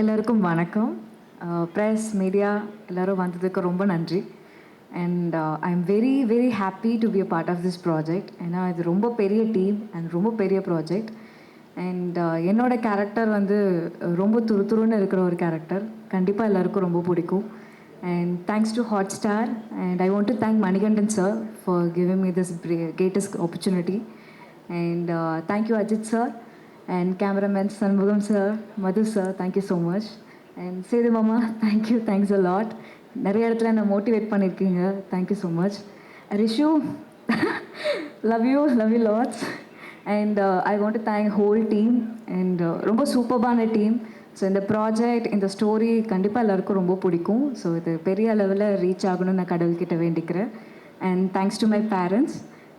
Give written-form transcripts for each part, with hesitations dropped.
எல்லாருக்கும் வணக்கம். Press media எல்லோரும் வந்ததுக்கு ரொம்ப நன்றி. And I am very very happy to be a part of this project. ஏன்னா இது ரொம்ப பெரிய டீம் அண்ட் ரொம்ப பெரிய ப்ராஜெக்ட். அண்ட் என்னோட கேரக்டர் வந்து ரொம்ப துருதுருன்னு இருக்கிற ஒரு கேரக்டர். கண்டிப்பாக எல்லாருக்கும் ரொம்ப பிடிக்கும். And thanks to Hotstar, and I want to thank Manikandan sir for giving me this greatest opportunity. And thank you Ajit sir, and cameraman Sanmugam sir, Madhu sir, thank you so much. And Sedu mama, thank you, thanks a lot. நிறைய இடத்துல என்ன motivate பண்ணியிருக்கீங்க, thank you so much. Rishu, love you lots. And I want to thank whole team. And ரொம்ப சூப்பர்பான team. So இந்த project, இந்த story கண்டிப்பாக எல்லாருக்கும் ரொம்ப பிடிக்கும். ஸோ இது பெரிய அளவில் ரீச் ஆகணும்னு நான் கடவுள்கிட்ட வேண்டிக்கிறேன். And thanks to my parents.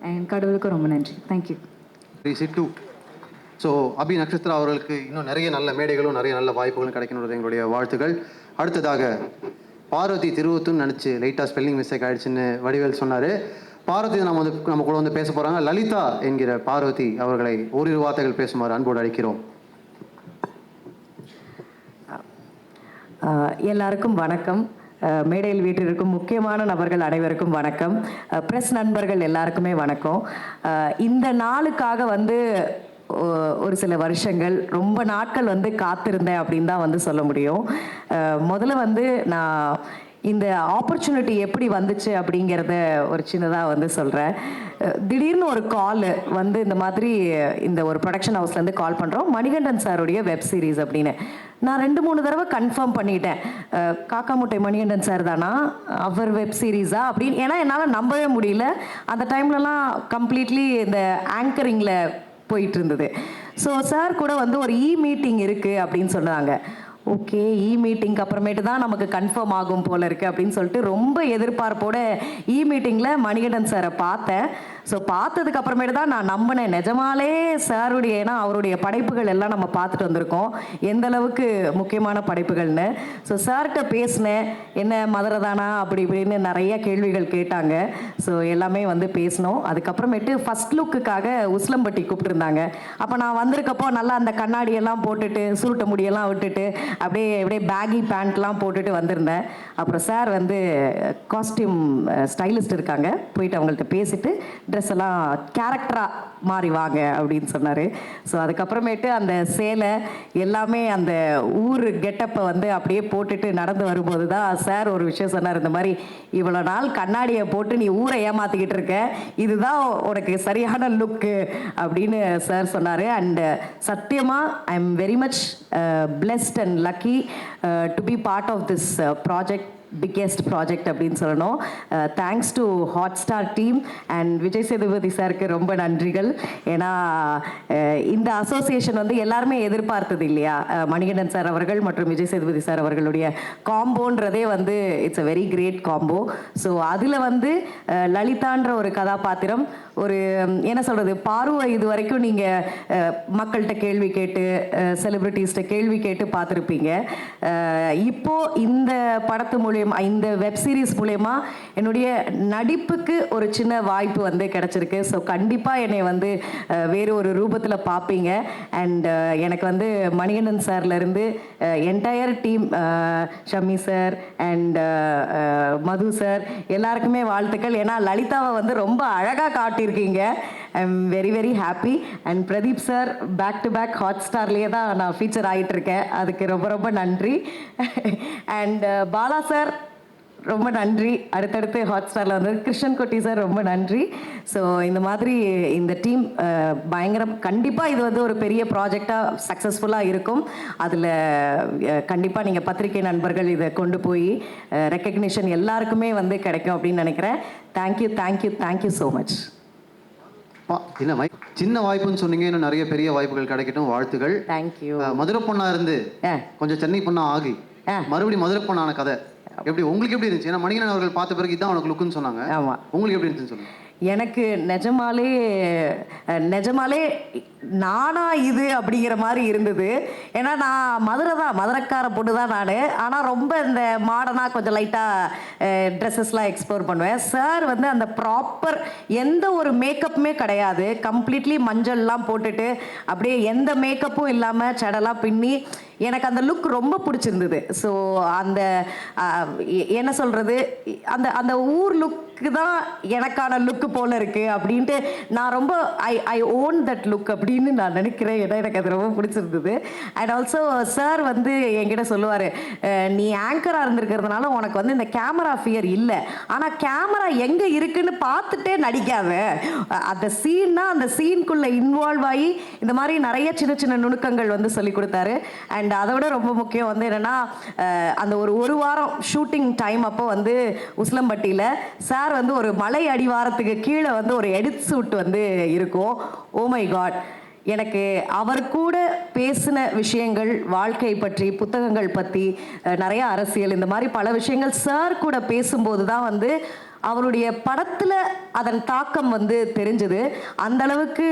And கடவுளுக்கு ரொம்ப நன்றி. தேங்க்யூ. சிட்டு. ஸோ அபி நட்சத்திரா அவர்களுக்கு இன்னும் நிறைய நல்ல மேடைகளும் நிறைய நல்ல வாய்ப்புகளும் கிடைக்கணுன்றது எங்களுடைய வாழ்த்துக்கள். அடுத்ததாக பார்வதி திருவத்துன்னு நினச்சி லைட்டாக ஸ்பெல்லிங் மிஸ்டேக் ஆகிடுச்சுன்னு வடிவேல் சொன்னார். பார்வதி நம்ம கூட வந்து பேச போகிறாங்க. லலிதா என்கிற பார்வதி அவர்களை ஓரிரு வார்த்தைகள் பேசுமாறு அன்போடு அழைக்கிறோம். எல்லாருக்கும் வணக்கம். மேடையில் வீட்டிற்கும் முக்கியமான நபர்கள் அனைவருக்கும் வணக்கம். ப்ரெஸ் நண்பர்கள் எல்லாருக்குமே வணக்கம். இந்த நாளுக்காக வந்து ஒரு சில வருஷங்கள், ரொம்ப நாட்கள் வந்து காத்திருந்தேன் அப்படின்னு தான் வந்து சொல்ல முடியும். முதல்ல வந்து நான் இந்த ஆப்பர்ச்சுனிட்டி எப்படி வந்துச்சு அப்படிங்கிறத ஒரு சின்னதாக வந்து சொல்கிறேன். திடீர்னு ஒரு கால் வந்து இந்த மாதிரி இந்த ஒரு ப்ரொடக்ஷன் ஹவுஸ்லேருந்து கால் பண்ணுறோம், மணிகண்டன் சாருடைய வெப் சீரிஸ் அப்படின்னு. நான் 2-3 தடவை கன்ஃபார்ம் பண்ணிட்டேன், காக்கா முட்டை மணிகண்டன் சார் தானா, அவர் வெப் சீரிஸா அப்படின்னு. ஏன்னா என்னால் நம்பவே முடியல. அந்த டைம்லலாம் கம்ப்ளீட்லி இந்த ஆங்கரிங்கில் போயிட்டு இருந்தது. ஸோ சார் கூட வந்து ஒரு மீட்டிங் இருக்குது அப்படின்னு சொன்னாங்க. ஓகே, மீட்டிங்க்கு அப்புறமேட்டு தான் நமக்கு கன்ஃபார்ம் ஆகும் போல இருக்குது அப்படின்னு சொல்லிட்டு ரொம்ப எதிர்பார்ப்போட மீட்டிங்கில் மணிகண்டன் சாரை பார்த்தேன். ஸோ பார்த்ததுக்கு அப்புறமேட்டு தான் நான் நம்பினேன், நிஜமாலே சாருடைய, ஏன்னா அவருடைய படைப்புகள் எல்லாம் நம்ம பார்த்துட்டு வந்திருக்கோம், எந்த அளவுக்கு முக்கியமான படைப்புகள்னு. ஸோ சார்கிட்ட பேசினேன், என்ன மதுரை தானா அப்படி இப்படின்னு நிறைய கேள்விகள் கேட்டாங்க. ஸோ எல்லாமே வந்து பேசினோம். அதுக்கப்புறமேட்டு ஃபஸ்ட் லுக்குக்காக உஸ்லம்பட்டி கூப்பிட்டுருந்தாங்க. அப்போ நான் வந்திருக்கப்போ நல்லா அந்த கண்ணாடியெல்லாம் போட்டுட்டு, சுருட்ட முடியெல்லாம் விட்டுட்டு, அப்படியே பேகி பேண்ட்லாம் போட்டுட்டு வந்திருந்தேன். அப்புறம் சார் வந்து காஸ்டியூம் ஸ்டைலிஸ்ட் இருக்காங்க, போயிட்டு அவங்கள்ட்ட பேசிட்டு ட்ரெஸ் எல்லாம் கேரக்டராக மாறி வாங்க அப்படின்னு சொன்னார். ஸோ அதுக்கப்புறமேட்டு அந்த சேலை எல்லாமே அந்த ஊர் கெட்டப்பை வந்து அப்படியே போட்டுட்டு நடந்து வரும்போது தான் சார் ஒரு விஷயம் சொன்னார். இந்த மாதிரி இவ்வளோ நாள் கண்ணாடியை போட்டு நீ ஊரை ஏமாற்றிக்கிட்டு இருக்க, இதுதான் உனக்கு சரியான லுக்கு அப்படின்னு சார் சொன்னார். அண்டு சத்தியமாக I am very much blessed and lucky to be part of this project, biggest project அப்படின்னு சொல்லணும். Thanks to Hotstar team and Vijay Sethupathi சாருக்கு ரொம்ப நன்றிகள். ஏன்னா இந்த அசோசியேஷன் வந்து எல்லாருமே எதிர்பார்த்தது இல்லையா, மணிகண்டன் சார் அவர்கள் மற்றும் விஜய் சேதுபதி சார் அவர்களுடைய காம்போன்றதே வந்து it's a very great combo. So அதில் வந்து லலிதான்ற ஒரு கதாபாத்திரம், ஒரு என்ன சொல்கிறது, பார்வை இது வரைக்கும் நீங்கள் மக்கள்கிட்ட கேள்வி கேட்டு, செலிப்ரிட்டிஸ்கிட்ட கேள்வி கேட்டு பார்த்துருப்பீங்க. இப்போது இந்த படத்து மூலியமாக, இந்த வெப் சீரிஸ் மூலயமா என்னுடைய நடிப்புக்கு ஒரு சின்ன வாய்ப்பு வந்து கிடச்சிருக்கு. ஸோ கண்டிப்பாக என்னை வந்து வேறு ஒரு ரூபத்தில் பார்ப்பீங்க. அண்ட் எனக்கு வந்து மணிகண்டன் சார்லேருந்து entire team, Shami sir and Madhu sir எல்லாருக்குமே வாழ்த்துக்கள். ஏன்னா லலிதாவை வந்து ரொம்ப அழகாக காட்டியிருக்கீங்க. I am very very happy. And Pradeep sir back to back ஹாட்ஸ்டார்லேயே தான் நான் ஃபீச்சர் ஆகிட்டு இருக்கேன், அதுக்கு ரொம்ப ரொம்ப நன்றி. அண்ட் பாலா சார் ரொம்ப நன்றி, அடுத்தடுத்து ஹாட்ஸ்டாரில் வந்து கிருஷ்ணன் குட்டி சார் ரொம்ப நன்றி. ஸோ இந்த மாதிரி இந்த டீம் பயங்கரம். கண்டிப்பாக இது வந்து ஒரு பெரிய ப்ராஜெக்டாக சக்ஸஸ்ஃபுல்லாக இருக்கும். அதில் கண்டிப்பாக நீங்கள் பத்திரிகை நண்பர்கள் இதை கொண்டு போய் ரெக்கக்னிஷன் எல்லாருக்குமே வந்து கிடைக்கும் அப்படின்னு நினைக்கிறேன். Thank you thank you thank you so much. இல்லை, சின்ன வாய்ப்புன்னு சொன்னீங்க, இன்னும் நிறைய பெரிய வாய்ப்புகள் கிடைக்கட்டும், வாழ்த்துகள். தேங்க்யூ. மதுரை பொண்ணா இருந்து கொஞ்சம் சென்னை பொண்ணா ஆகி மறுபடியும் மதுரை பொண்ணான கதை எப்படி உங்களுக்கு எப்படி இருந்துச்சு? ஏன்னா மணிகண்டன் அவர்கள் பார்த்த பிறகு இதான் உனக்கு லுக்குன்னு சொன்னாங்க. ஆமாம், உங்களுக்கு எப்படி இருந்துச்சுன்னு சொல்லுங்க. எனக்கு நிஜமாலே நானா இது அப்படிங்கிற மாதிரி இருந்தது. ஏன்னா நான் மதுரைக்கார பொண்ணு தான் நான். ஆனால் ரொம்ப இந்த மாடர்னாக கொஞ்சம் லைட்டாக ட்ரெஸ்ஸஸ்லாம் எக்ஸ்ப்ளோர் பண்ணுவேன். சார் வந்து அந்த ப்ராப்பர் எந்த ஒரு மேக்கப்புமே கிடையாது, கம்ப்ளீட்லி மஞ்சள்லாம் போட்டுட்டு அப்படியே எந்த மேக்கப்பும் இல்லாமல் சடலாம் பின்னி எனக்கு அந்த லுக் ரொம்ப பிடிச்சிருந்தது. ஸோ அந்த என்ன சொல்கிறது, அந்த அந்த ஊர் லுக்கு தான் எனக்கான லுக்கு போல் இருக்குது அப்படின்ட்டு நான் ரொம்ப ஐ ஓன் தட் லுக் அப்படின்னு நான் நினைக்கிறேன். ஏன்னா எனக்கு அது ரொம்ப பிடிச்சிருந்தது. அண்ட் ஆல்சோ சார் வந்து என்கிட்ட சொல்லுவார், நீ ஆங்கராக இருந்திருக்கிறதுனால உனக்கு வந்து இந்த கேமரா ஃபியர் இல்லை, ஆனால் கேமரா எங்கே இருக்குன்னு பார்த்துட்டே நடிக்காத, அந்த சீன்னா அந்த சீனுக்குள்ளே இன்வால்வ் ஆகி இந்த மாதிரி நிறைய சின்ன சின்ன நுணுக்கங்கள் வந்து சொல்லி கொடுத்தாரு. அண்ட் அதை விட ரொம்ப முக்கியம் வந்து என்னென்னா, அந்த ஒரு வாரம் ஷூட்டிங் டைம் அப்போ வந்து உசிலம்பட்டியில் சார் வந்து ஒரு மலை அடிவாரத்துக்கு கீழே வந்து ஒரு எடிட் சூட் வந்து இருக்கும். ஓ மை காட், எனக்கு அவர் கூட பேசின விஷயங்கள், வாழ்க்கை பற்றி, புத்தகங்கள் பற்றி, நிறைய அரசியல், இந்த மாதிரி பல விஷயங்கள் சார் கூட பேசும்போது தான் வந்து அவருடைய படத்தில் அதன் தாக்கம் வந்து தெரிஞ்சது. அந்த அளவுக்கு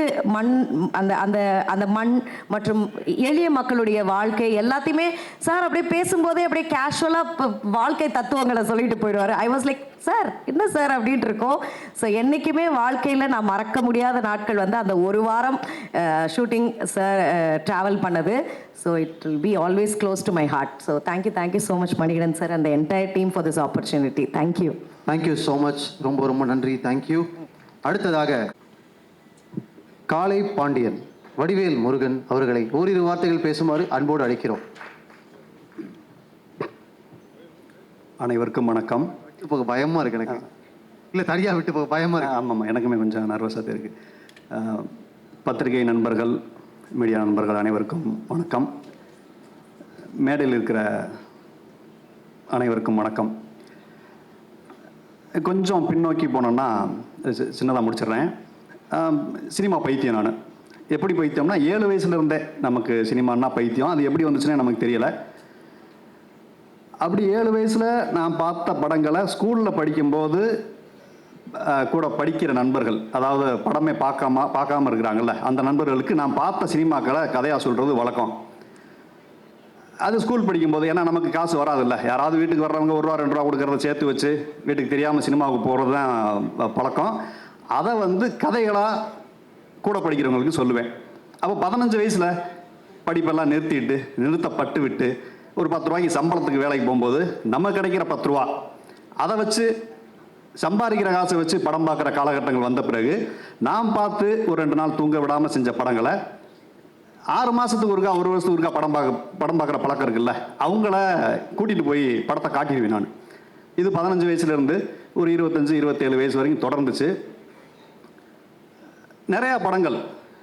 அந்த அந்த அந்த மண் மற்றும் எளிய மக்களுடைய வாழ்க்கை எல்லாத்தையுமே சார் அப்படியே பேசும்போதே அப்படியே கேஷுவலாக வாழ்க்கை தத்துவங்களை சொல்லிட்டு போயிடுவார். ஐ வாஸ் லைக், சார் என்ன சார் அப்படின்ட்டு இருக்கோம். ஸோ என்றைக்குமே வாழ்க்கையில் நான் மறக்க முடியாத நாட்கள் வந்து அந்த ஒரு வாரம் ஷூட்டிங் சார் ட்ராவல் பண்ணது. So it will be always close to my heart. So thank you so much Manikandan sir and the entire team for this opportunity. Thank you. Thank you so much. ரொம்ப ரொம்ப நன்றி. தேங்க்யூ. அடுத்ததாக காளை பாண்டியன் வடிவேல் முருகன் அவர்களை ஓரிரு வார்த்தைகள் பேசுமாறு அன்போடு அழைக்கிறோம். அனைவருக்கும் வணக்கம். விட்டு போக பயமாக இருக்குது எனக்கு. இல்லை, தனியாக விட்டு போக பயமாக இருக்கு. ஆமாம், எனக்குமே கொஞ்சம் நர்வஸாக இருக்குது. பத்திரிகை நண்பர்கள், மீடியா நண்பர்கள் அனைவருக்கும் வணக்கம். மேடையில் இருக்கிற அனைவருக்கும் வணக்கம். கொஞ்சம் பின்னோக்கி போனோன்னா சின்னதாக முடிச்சிடுறேன். சினிமா பைத்தியம் நான். எப்படி பைத்தியம்னா 7 வயசுலேருந்தே நமக்கு சினிமான்னா பைத்தியம். அது எப்படி வந்துச்சுன்னே நமக்கு தெரியலை. அப்படி 7 வயசில் நான் பார்த்த படங்களை ஸ்கூலில் படிக்கும்போது கூட படிக்கிற நண்பர்கள், அதாவது படமே பார்க்காம இருக்கிறாங்கல்ல, அந்த நண்பர்களுக்கு நான் பார்த்த சினிமாக்களை கதையாக சொல்கிறது வழக்கம். அது ஸ்கூல் படிக்கும்போது, ஏன்னா நமக்கு காசு வராதில்ல, யாராவது வீட்டுக்கு வர்றவங்க 1 ரூபா 2 ரூபா கொடுக்கறத சேர்த்து வச்சு வீட்டுக்கு தெரியாமல் சினிமாவுக்கு போகிறது தான் பழக்கம். அதை வந்து கதைகளாக கூட படிக்கிறவங்களுக்கு சொல்லுவேன். அப்போ 15 வயசில் படிப்பெல்லாம் நிறுத்தப்பட்டு விட்டு ஒரு 10 ரூபாய்க்கு சம்பளத்துக்கு வேலைக்கு போகும்போது நம்ம கிடைக்கிற 10 ரூபா, அதை வச்சு சம்பாதிக்கிற காசை வச்சு படம் பார்க்குற காலகட்டங்கள் வந்த பிறகு நான் பார்த்து ஒரு 2 நாள் தூங்க விடாமல் செஞ்ச படங்களை 6 மாதத்துக்கு ஒருக்கா 1 வருஷத்துக்கு ஒருக்கா படம் பார்க்குற பழக்கம் இருக்குல்ல, அவங்கள கூட்டிகிட்டு போய் படத்தை காட்டிடுவேன் நான். இது 15 வயசுலேருந்து ஒரு 25-27 வயசு வரைக்கும் தொடர்ந்துச்சு. நிறையா படங்கள்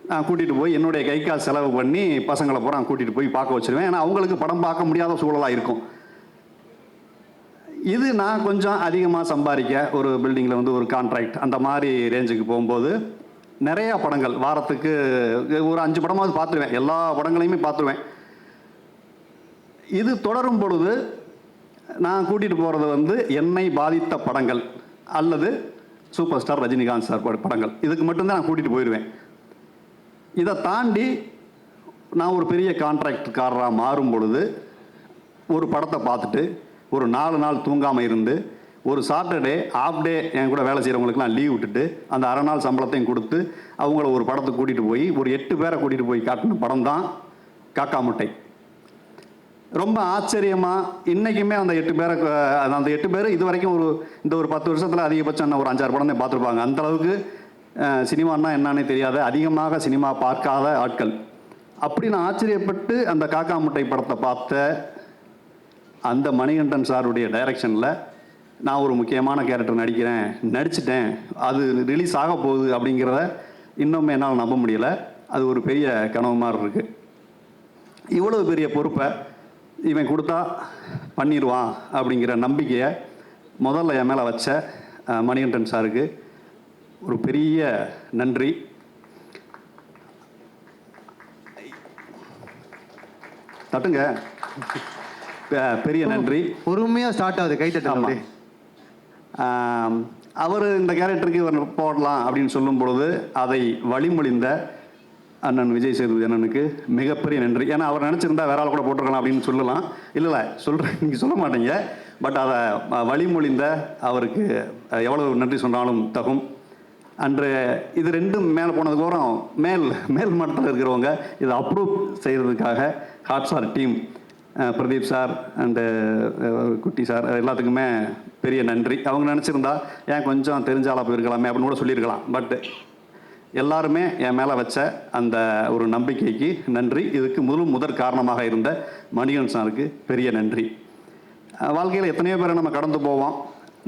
நான் கூட்டிகிட்டு போய் என்னுடைய கை காசு செலவு பண்ணி பசங்களை பூரா கூட்டிகிட்டு போய் பார்க்க வச்சுருவேன். ஏன்னா அவங்களுக்கு படம் பார்க்க முடியாத சூழலாக இருக்கும். இது நான் கொஞ்சம் அதிகமாக சம்பாதிக்க ஒரு பில்டிங்கில் வந்து ஒரு கான்ட்ராக்ட் அந்த மாதிரி ரேஞ்சுக்கு போகும்போது நிறையா படங்கள் வாரத்துக்கு ஒரு 5 படமாவது பார்த்துருவேன். எல்லா படங்களையுமே பார்த்துருவேன். இது தொடரும் பொழுது நான் கூட்டிகிட்டு போகிறது வந்து என்னை பாதித்த படங்கள் அல்லது சூப்பர் ஸ்டார் ரஜினிகாந்த் சார் படங்கள், இதுக்கு மட்டும்தான் நான் கூட்டிகிட்டு போயிடுவேன். இதை தாண்டி நான் ஒரு பெரிய கான்ட்ராக்டர்காரராக மாறும் பொழுது ஒரு படத்தை பார்த்துட்டு ஒரு 4 நாள் தூங்காமல் இருந்து ஒரு சாட்டர்டே ஆஃப் டே என் கூட வேலை செய்கிறவங்களுக்குலாம் லீவ் விட்டுட்டு அந்த அரை நாள் சம்பளத்தையும் கொடுத்து அவங்கள ஒரு படத்துக்கு கூட்டிகிட்டு போய் ஒரு 8 பேரை கூட்டிகிட்டு போய் காட்டின படம் தான் காக்கா முட்டை. ரொம்ப ஆச்சரியமாக இன்றைக்குமே அந்த 8 பேர் இது வரைக்கும் இந்த ஒரு 10 வருஷத்தில் அதிகபட்சம் ஒரு 5-6 படம் தான் பார்த்துருப்பாங்க. அந்தளவுக்கு சினிமான்னா என்னன்னே தெரியாத, அதிகமாக சினிமா பார்க்காத ஆட்கள். அப்படி நான் ஆச்சரியப்பட்டு அந்த காக்கா முட்டை படத்தை பார்த்த அந்த மணிகண்டன் சாருடைய டைரக்ஷனில் நான் ஒரு முக்கியமான கேரக்டர் நடிச்சிட்டேன், அது ரிலீஸ் ஆக போகுது அப்படிங்கிறத இன்னும் என்னால் நம்ப முடியலை. அது ஒரு பெரிய கனவு மாதிரி இருக்குது. இவ்வளவு பெரிய பொறுப்பை இவன் கொடுத்தா பண்ணிடுவான் அப்படிங்கிற நம்பிக்கையை முதல்ல என் மேலே வச்ச மணிகண்டன் சாருக்கு ஒரு பெரிய நன்றி. தட்டுங்க. பெரிய நன்றி. பொறுமையாக ஸ்டார்ட் ஆகுது, கை தட்டு. அவர் இந்த கேரக்டருக்கு போடலாம் அப்படின்னு சொல்லும் பொழுது அதை வழிமொழிந்த அண்ணன் விஜய் சேதுபதி அண்ணனுக்கு மிகப்பெரிய நன்றி. ஏன்னா அவர் நினச்சிருந்தா வேற ஆள் கூட போட்டிருக்கலாம் அப்படின்னு சொல்லலாம். இல்லை சொல்கிறேன், நீங்கள் சொல்ல மாட்டீங்க. பட் அதை வழிமொழிந்த அவருக்கு எவ்வளவு நன்றி சொன்னாலும் தகும். அன்று இது ரெண்டும் மேலே போனதுக்கப்புறம் மேல் மட்டத்தில் இருக்கிறவங்க இதை அப்ரூவ் செய்கிறதுக்காக Hotstar team, Pradeep sir and குட்டி சார் எல்லாத்துக்குமே பெரிய நன்றி. அவங்க நினச்சிருந்தா ஏன் கொஞ்சம் தெரிஞ்ச ஆளாக போயிருக்கலாமே அப்படின்னு கூட சொல்லியிருக்கலாம். பட் எல்லாருமே என் மேலே வச்ச அந்த ஒரு நம்பிக்கைக்கு நன்றி. இதுக்கு முதற் காரணமாக இருந்த மணிகண்டன் சாருக்கு பெரிய நன்றி. வாழ்க்கையில் எத்தனையோ பேரை நம்ம கடந்து போவோம்,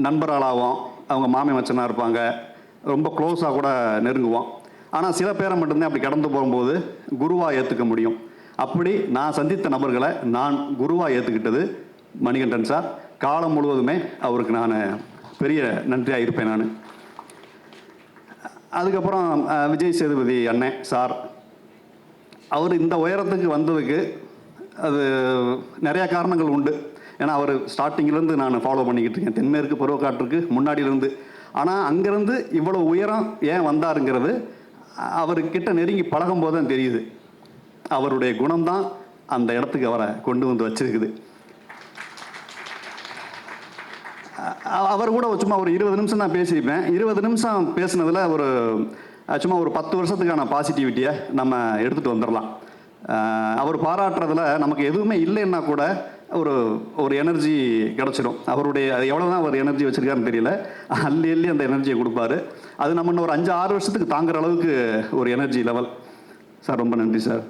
நண்பர்களாகவும் அவங்க மாமி மச்சனாக இருப்பாங்க, ரொம்ப க்ளோஸாக கூட நெருங்குவோம். ஆனால் சில பேரை மட்டும்தான் அப்படி கடந்து போகும்போது குருவாக ஏற்றுக்க முடியும். அப்படி நான் சந்தித்த நபர்களை நான் குருவாக ஏற்றுக்கிட்டது மணிகண்டன் சார். காலம் முழுவதுமே அவருக்கு நான் பெரிய நன்றியாக இருப்பேன். நான் அதுக்கப்புறம் விஜய் சேதுபதி அண்ணன் சார், அவர் இந்த உயரத்துக்கு வந்ததுக்கு அது நிறையா காரணங்கள் உண்டு. ஏன்னா அவர் ஸ்டார்டிங்கிலேருந்து நான் ஃபாலோ பண்ணிக்கிட்டு இருக்கேன், தென்மேற்கு பருவக்காற்றுக்கு முன்னாடியிலேருந்து. ஆனால் அங்கேருந்து இவ்வளோ உயரம் ஏன் வந்தாருங்கிறது அவர்கிட்ட நெருங்கி பழகும் போது தான் தெரியுது. அவருடைய குணம்தான் அந்த இடத்துக்கு அவரை கொண்டு வந்து வச்சிருக்குது. அவர் கூட சும்மா ஒரு 20 நிமிஷம் தான் பேசியிருப்பேன். 20 நிமிஷம் பேசுனதில் சும்மா ஒரு 10 வருஷத்துக்கான பாசிட்டிவிட்டியை நம்ம எடுத்துகிட்டு வந்துடலாம். அவர் பாராட்டுறதுல நமக்கு எதுவுமே இல்லைன்னா கூட ஒரு எனர்ஜி கிடச்சிடும். அவருடைய எவ்வளோ தான் அவர் எனர்ஜி வச்சுருக்காருன்னு தெரியல, அள்ளி அந்த எனர்ஜியை கொடுப்பாரு. அது நம்ம இன்னும் ஒரு 5-6 வருஷத்துக்கு தாங்குற அளவுக்கு ஒரு எனர்ஜி லெவல். சார் ரொம்ப நன்றி சார்.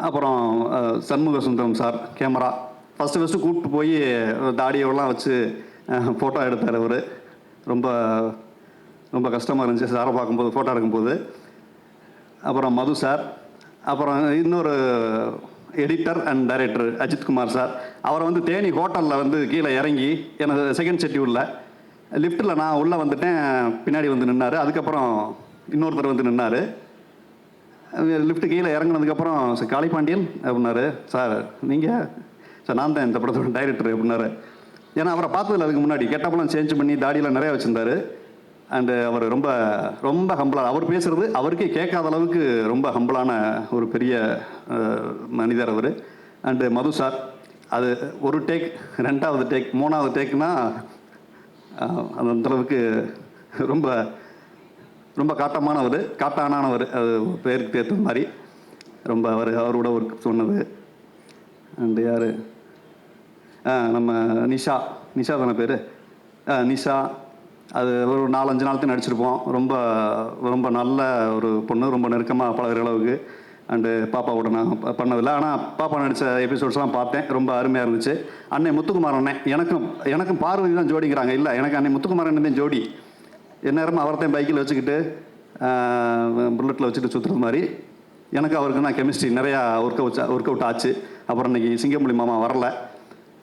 அப்புறம் Shanmuga Sundaram sir, camera first கூப்பிட்டு போய் தாடியெல்லாம் வச்சு ஃபோட்டோ எடுத்தார். அவர் ரொம்ப ரொம்ப கஷ்டமாக இருந்துச்சு சாரை பார்க்கும்போது, ஃபோட்டோ எடுக்கும்போது. அப்புறம் மது சார், அப்புறம் இன்னொரு editor and director Ajithkumar sir. அவரை தேனி ஹோட்டலில் கீழே இறங்கி எனக்கு செகண்ட் ஷெட்யூலில் லிஃப்ட்டில் நான் உள்ளே வந்துட்டேன், பின்னாடி நின்னார். அதுக்கப்புறம் இன்னொருத்தர் நின்னார். லிஃப்ட்டு கீழே இறங்கினதுக்கப்புறம் சார் காளிபாண்டியன் அப்படின்னாரு. சார் நீங்கள்? சார் நான் தான் இந்த படத்தோட டைரக்டர் அப்படின்னாரு. ஏன்னா அவரை பார்த்ததில்ல அதுக்கு முன்னாடி. கெட்டப்பெல்லாம் சேஞ்ச் பண்ணி தாடியெல்லாம் நிறையா வச்சுருந்தார். அண்டு அவர் ரொம்ப ரொம்ப ஹம்பிளாக, அவர் பேசுகிறது அவருக்கே கேட்காத அளவுக்கு ரொம்ப ஹம்பிளான ஒரு பெரிய மனிதர் அவர். அண்டு மது சார், அது ஒரு டேக், 2வது டேக், 3வது டேக்னா அந்தளவுக்கு ரொம்ப ரொம்ப காட்டானவர். அது பேருக்கு ஏற்ற மாதிரி ரொம்ப அவரோட ஒர்க் சொன்னது. அண்டு யார், நம்ம நிஷா தானே பேர், நிஷா. அது ஒரு 4-5 நாள் தான் நடிச்சிருப்போம். ரொம்ப ரொம்ப நல்ல ஒரு பொண்ணு, ரொம்ப நெருக்கமாக பழகிற அளவுக்கு. அண்டு பாப்பாவோட நான் பண்ணதில்லை, ஆனால் பாப்பா நடித்த எபிசோட்ஸ்லாம் பார்த்தேன், ரொம்ப அருமையாக இருந்துச்சு. அன்னை முத்துக்குமார் அண்ணன், எனக்கும் பார்வதி தான் ஜோடிக்கிறாங்க. இல்லை, எனக்கு அன்னை முத்துக்குமார் அண்ணன் தான் ஜோடி. எந்நேரமும் அவர்த்தையும் பைக்கில் வச்சுக்கிட்டு புல்லட்டில் வச்சுட்டு சுற்றுறது மாதிரி. எனக்கு அவருக்கு நான் கெமிஸ்ட்ரி நிறையா ஒர்க் அவுட் ஆச்சு. அப்புறம் இன்றைக்கி சிங்கம்புலி மாமா வரல,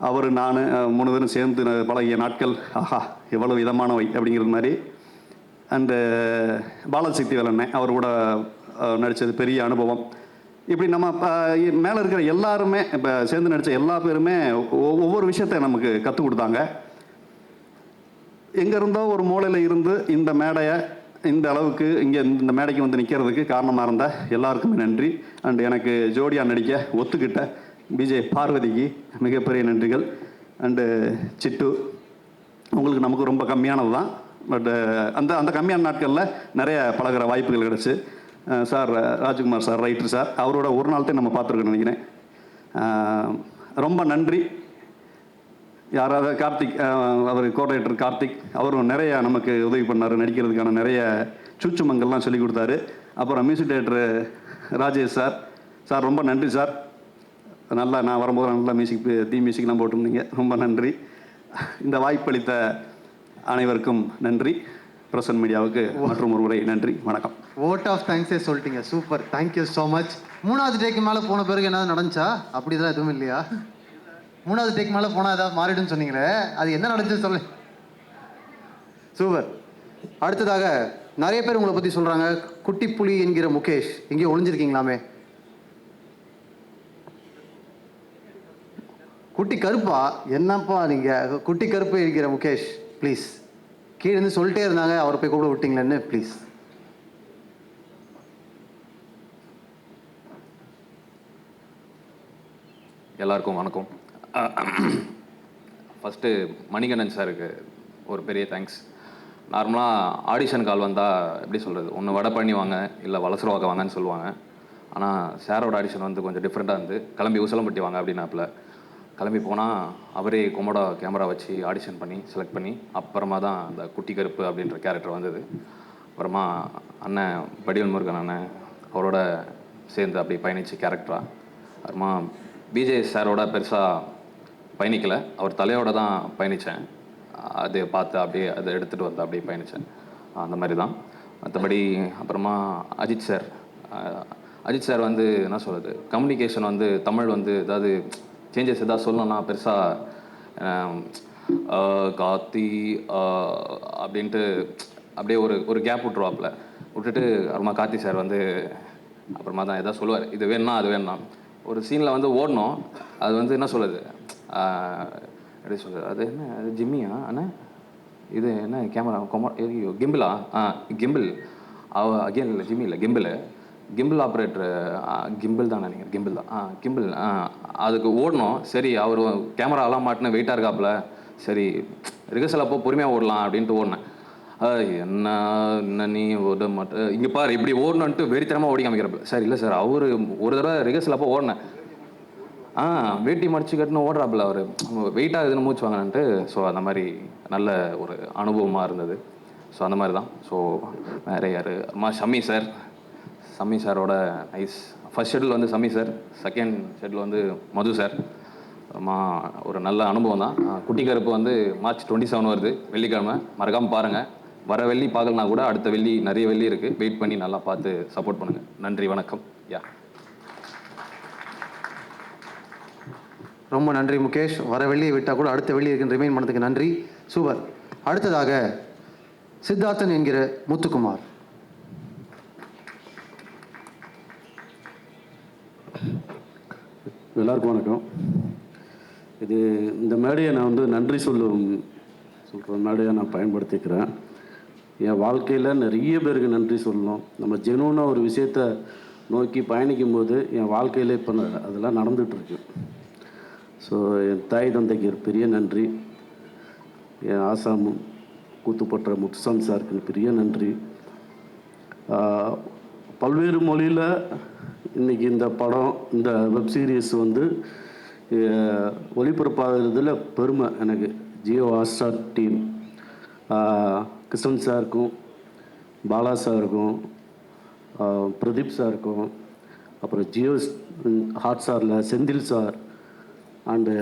அவர் நான் 3 பேரும் சேர்ந்து பழகிய நாட்கள் ஆஹா எவ்வளோ இதமானவை அப்படிங்கிறது மாதிரி. அண்டு பாலசக்தி வேலண்ணன், அவர் கூட நடித்தது பெரிய அனுபவம். இப்படி நம்ம மேலே இருக்கிற எல்லாருமே, இப்போ சேர்ந்து நடித்த எல்லா பேருமே ஒவ்வொரு விஷயத்தை நமக்கு கற்றுக் கொடுத்தாங்க. எங்கே இருந்தோ ஒரு மூலையில் இருந்து இந்த மேடையை இந்த அளவுக்கு இங்கே இந்த மேடைக்கு நிற்கிறதுக்கு காரணமாக இருந்த எல்லாருக்குமே நன்றி. அண்டு எனக்கு ஜோடியாக நடிக்க ஒத்துக்கிட்ட விஜய் பார்வதிக்கு மிகப்பெரிய நன்றிகள். அண்டு சிட்டு, உங்களுக்கு நமக்கு ரொம்ப கம்மியானது தான். பட் அந்த கம்மியான நாட்களில் நிறைய பழகிற வாய்ப்புகள் கிடச்சி. Sir Rajkumar sir, writer sir, அவரோட ஒரு நாள் தான் நம்ம பார்த்துருக்கோன்னு நினைக்கிறேன். ரொம்ப நன்றி. யாராவது கார்த்திக், அவர் கோஆர்டினேட்டர் கார்த்திக், அவரும் நிறைய நமக்கு உதவி பண்ணார். நடிக்கிறதுக்கான நிறைய சூச்சுமங்கள்லாம் சொல்லி கொடுத்தாரு. அப்புறம் மியூசிக் டைரக்டர் ராஜேஷ் சார் ரொம்ப நன்றி சார். நல்லா நான் வரும்போது நல்லா மியூசிக்லாம் போட்டிருந்தீங்க, ரொம்ப நன்றி. இந்த வாய்ப்பளித்த அனைவருக்கும் நன்றி. பிரசன்ட் மீடியாவுக்கு மற்றும் ஒரு முறை நன்றி, வணக்கம். வோட் ஆஃப் தேங்க்ஸே சொல்லிட்டீங்க, சூப்பர், தேங்க்யூ ஸோ மச். 3வது டேக்கு மேலே போன பிறகு ஏதாவது நடந்துச்சா? அப்படிதான் எதுவும் இல்லையா? 3வது டேக் மேலே போனால் ஏதாவது மாறிடுன்னு சொன்னீங்களே, அது என்ன நடந்துச்சு சொல்லு. சூப்பர். அடுத்ததாக நிறைய பேர் உங்களை பற்றி சொல்கிறாங்க. குட்டிப்புலி என்கிற முகேஷ், இங்கே ஒளிஞ்சிருக்கீங்களாமே. குட்டி கருப்பா? என்னப்பா நீங்கள் குட்டி கருப்பு என்கிற முகேஷ், ப்ளீஸ். கீழே இருந்து சொல்லிட்டே இருந்தாங்க, அவரை போய் கூப்பிட விட்டீங்களேன்னு, ப்ளீஸ். எல்லாருக்கும் வணக்கம். ஃபஸ்ட்டு மணிகண்டன் சாருக்கு ஒரு பெரிய தேங்க்ஸ். நார்மலாக ஆடிஷன் கால் வந்தால் எப்படி சொல்கிறது, ஒன்று வடபழனி வாங்க இல்லை வலசரவாக்க வாங்கன்னு சொல்லுவாங்க. ஆனால் சாரோட ஆடிஷன் வந்து கொஞ்சம் டிஃப்ரெண்ட்டாக இருந்து, கிளம்பி உசலம்பட்டி வாங்க அப்படின்னாப்புல. கிளம்பி போனால் அவரே கொமோடா கேமரா வச்சு ஆடிஷன் பண்ணி செலக்ட் பண்ணி அப்புறமா தான் அந்த குட்டி கருப்பு அப்படின்ற கேரக்டர் வந்தது. அப்புறமா அண்ணன் வடிவேல் முருகன் அண்ணன் அவரோட சேர்ந்து அப்படி பயணிச்சு கேரக்டராக. அப்புறமா பிஜே சாரோட பெருசாக பயணிக்கலை, அவர் தலையோடு தான் பயணித்தேன். அதை பார்த்து அப்படியே அதை எடுத்துகிட்டு வந்து அப்படியே பயணித்தேன். அந்த மாதிரி தான். மற்றபடி அப்புறமா அஜித் சார் வந்து என்ன சொல்கிறது, கம்யூனிகேஷன் வந்து தமிழ் வந்து ஏதாவது சேஞ்சஸ் எதாவது சொல்லணும்னா பெருசாக காத்தி அப்படின்ட்டு அப்படியே ஒரு கேப் விட்டுட்டு அப்புறமா கார்த்தி சார் வந்து அப்புறமா தான் எதாவது சொல்லுவார், இது வேணும்னா அது வேணும்னா. ஒரு சீனில் வந்து ஓடணும், அது வந்து என்ன சொல்லுது, எப்படி சொல்கிறது, அது என்ன, அது ஜிம்மியா அண்ணா, இது என்ன கேமரா கிம்பிளா, கிம்பிள் அகேன் இல்லை, ஜிம்மி இல்லை, கிம்பிள் ஆப்ரேட்டர், கிம்பிள் தான் நினைக்கிறேன், கிம்பிள் தான், கிம்பிள். அதுக்கு ஓடணும். சரி, அவர் கேமராலாம் மாட்டின வெயிட்டாக இருக்காப்புல, சரி ரிஹர்சல் அப்போ பொறுமையாக ஓடலாம் அப்படின்ட்டு ஓடினேன். என்ன நீ ஓட மாட்டேன், இங்கே பாரு இப்படி ஓடணுன்ட்டு வெறித்தனமாக ஓடி காமிக்கிறப்ப. சார் இல்லை சார், அவர் ஒரு தடவை ரிஹர்சல் அப்போ ஓடினேன், வேட்டி மடிச்சு கட்டுன்னு ஓடுறாப்புல, அவர் வெயிட் ஆகுதுன்னு மூச்சு வாங்கினன்ட்டு. ஸோ அந்த மாதிரி நல்ல ஒரு அனுபவமாக இருந்தது. ஸோ அந்த மாதிரி தான். ஸோ வேறு யார், அம்மா ஷம்மி சாரோட நைஸ். ஃபர்ஸ்ட் ஷெட்யூல் வந்து ஷம்மி சார், செகண்ட் ஷெட்யூல் வந்து மது சார். அம்மா ஒரு நல்ல அனுபவம் தான். குட்டி கருப்பு வந்து மார்ச் 27 வருது, வெள்ளிக்கிழமை, மறக்காமல் பாருங்கள். வர வெள்ளி பார்க்கலனா கூட அடுத்த வெள்ளி நிறைய வெள்ளி இருக்குது, வெயிட் பண்ணி நல்லா பார்த்து சப்போர்ட் பண்ணுங்கள். நன்றி, வணக்கம். ரொம்ப நன்றி முகேஷ். வர வெள்ளியை விட்டால் கூட அடுத்த வெள்ளி இருக்குன்னு ரிமைண்ட் பண்ணதுக்கு நன்றி. சூப்பர். அடுத்ததாக சித்தார்த்தன் என்கிற முத்துக்குமார். எல்லாருக்கும் வணக்கம். இந்த மேடையை நான் வந்து நன்றி சொல்கிற மேடையை நான் பயன்படுத்திக்கிறேன். என் வாழ்க்கையில் நிறைய பேருக்கு நன்றி சொல்லணும். நம்ம ஜெனுவனாக ஒரு விஷயத்தை நோக்கி பயணிக்கும் போது என் வாழ்க்கையில் இப்போ அதெல்லாம் நடந்துகிட்ருக்கு. ஸோ என் தாய் தந்தைக்கு ஒரு பெரிய நன்றி. என் ஆசாம் கூத்துப்பற்ற முத்துசாமி சாருக்கு பெரிய நன்றி. பல்வேறு மொழியில் இன்றைக்கி இந்த படம், இந்த வெப் சீரிஸ் வந்து ஒளிபரப்பாகிறதுல பெருமை எனக்கு. ஜியோ ஹாட்ஸ்டார் டீம், கிருஷ்ணன் சாருக்கும், பாலா சாருக்கும், பிரதீப் சாருக்கும், அப்புறம் ஜியோ ஹாட்ஸ்டாரில் செந்தில் சார் அண்டு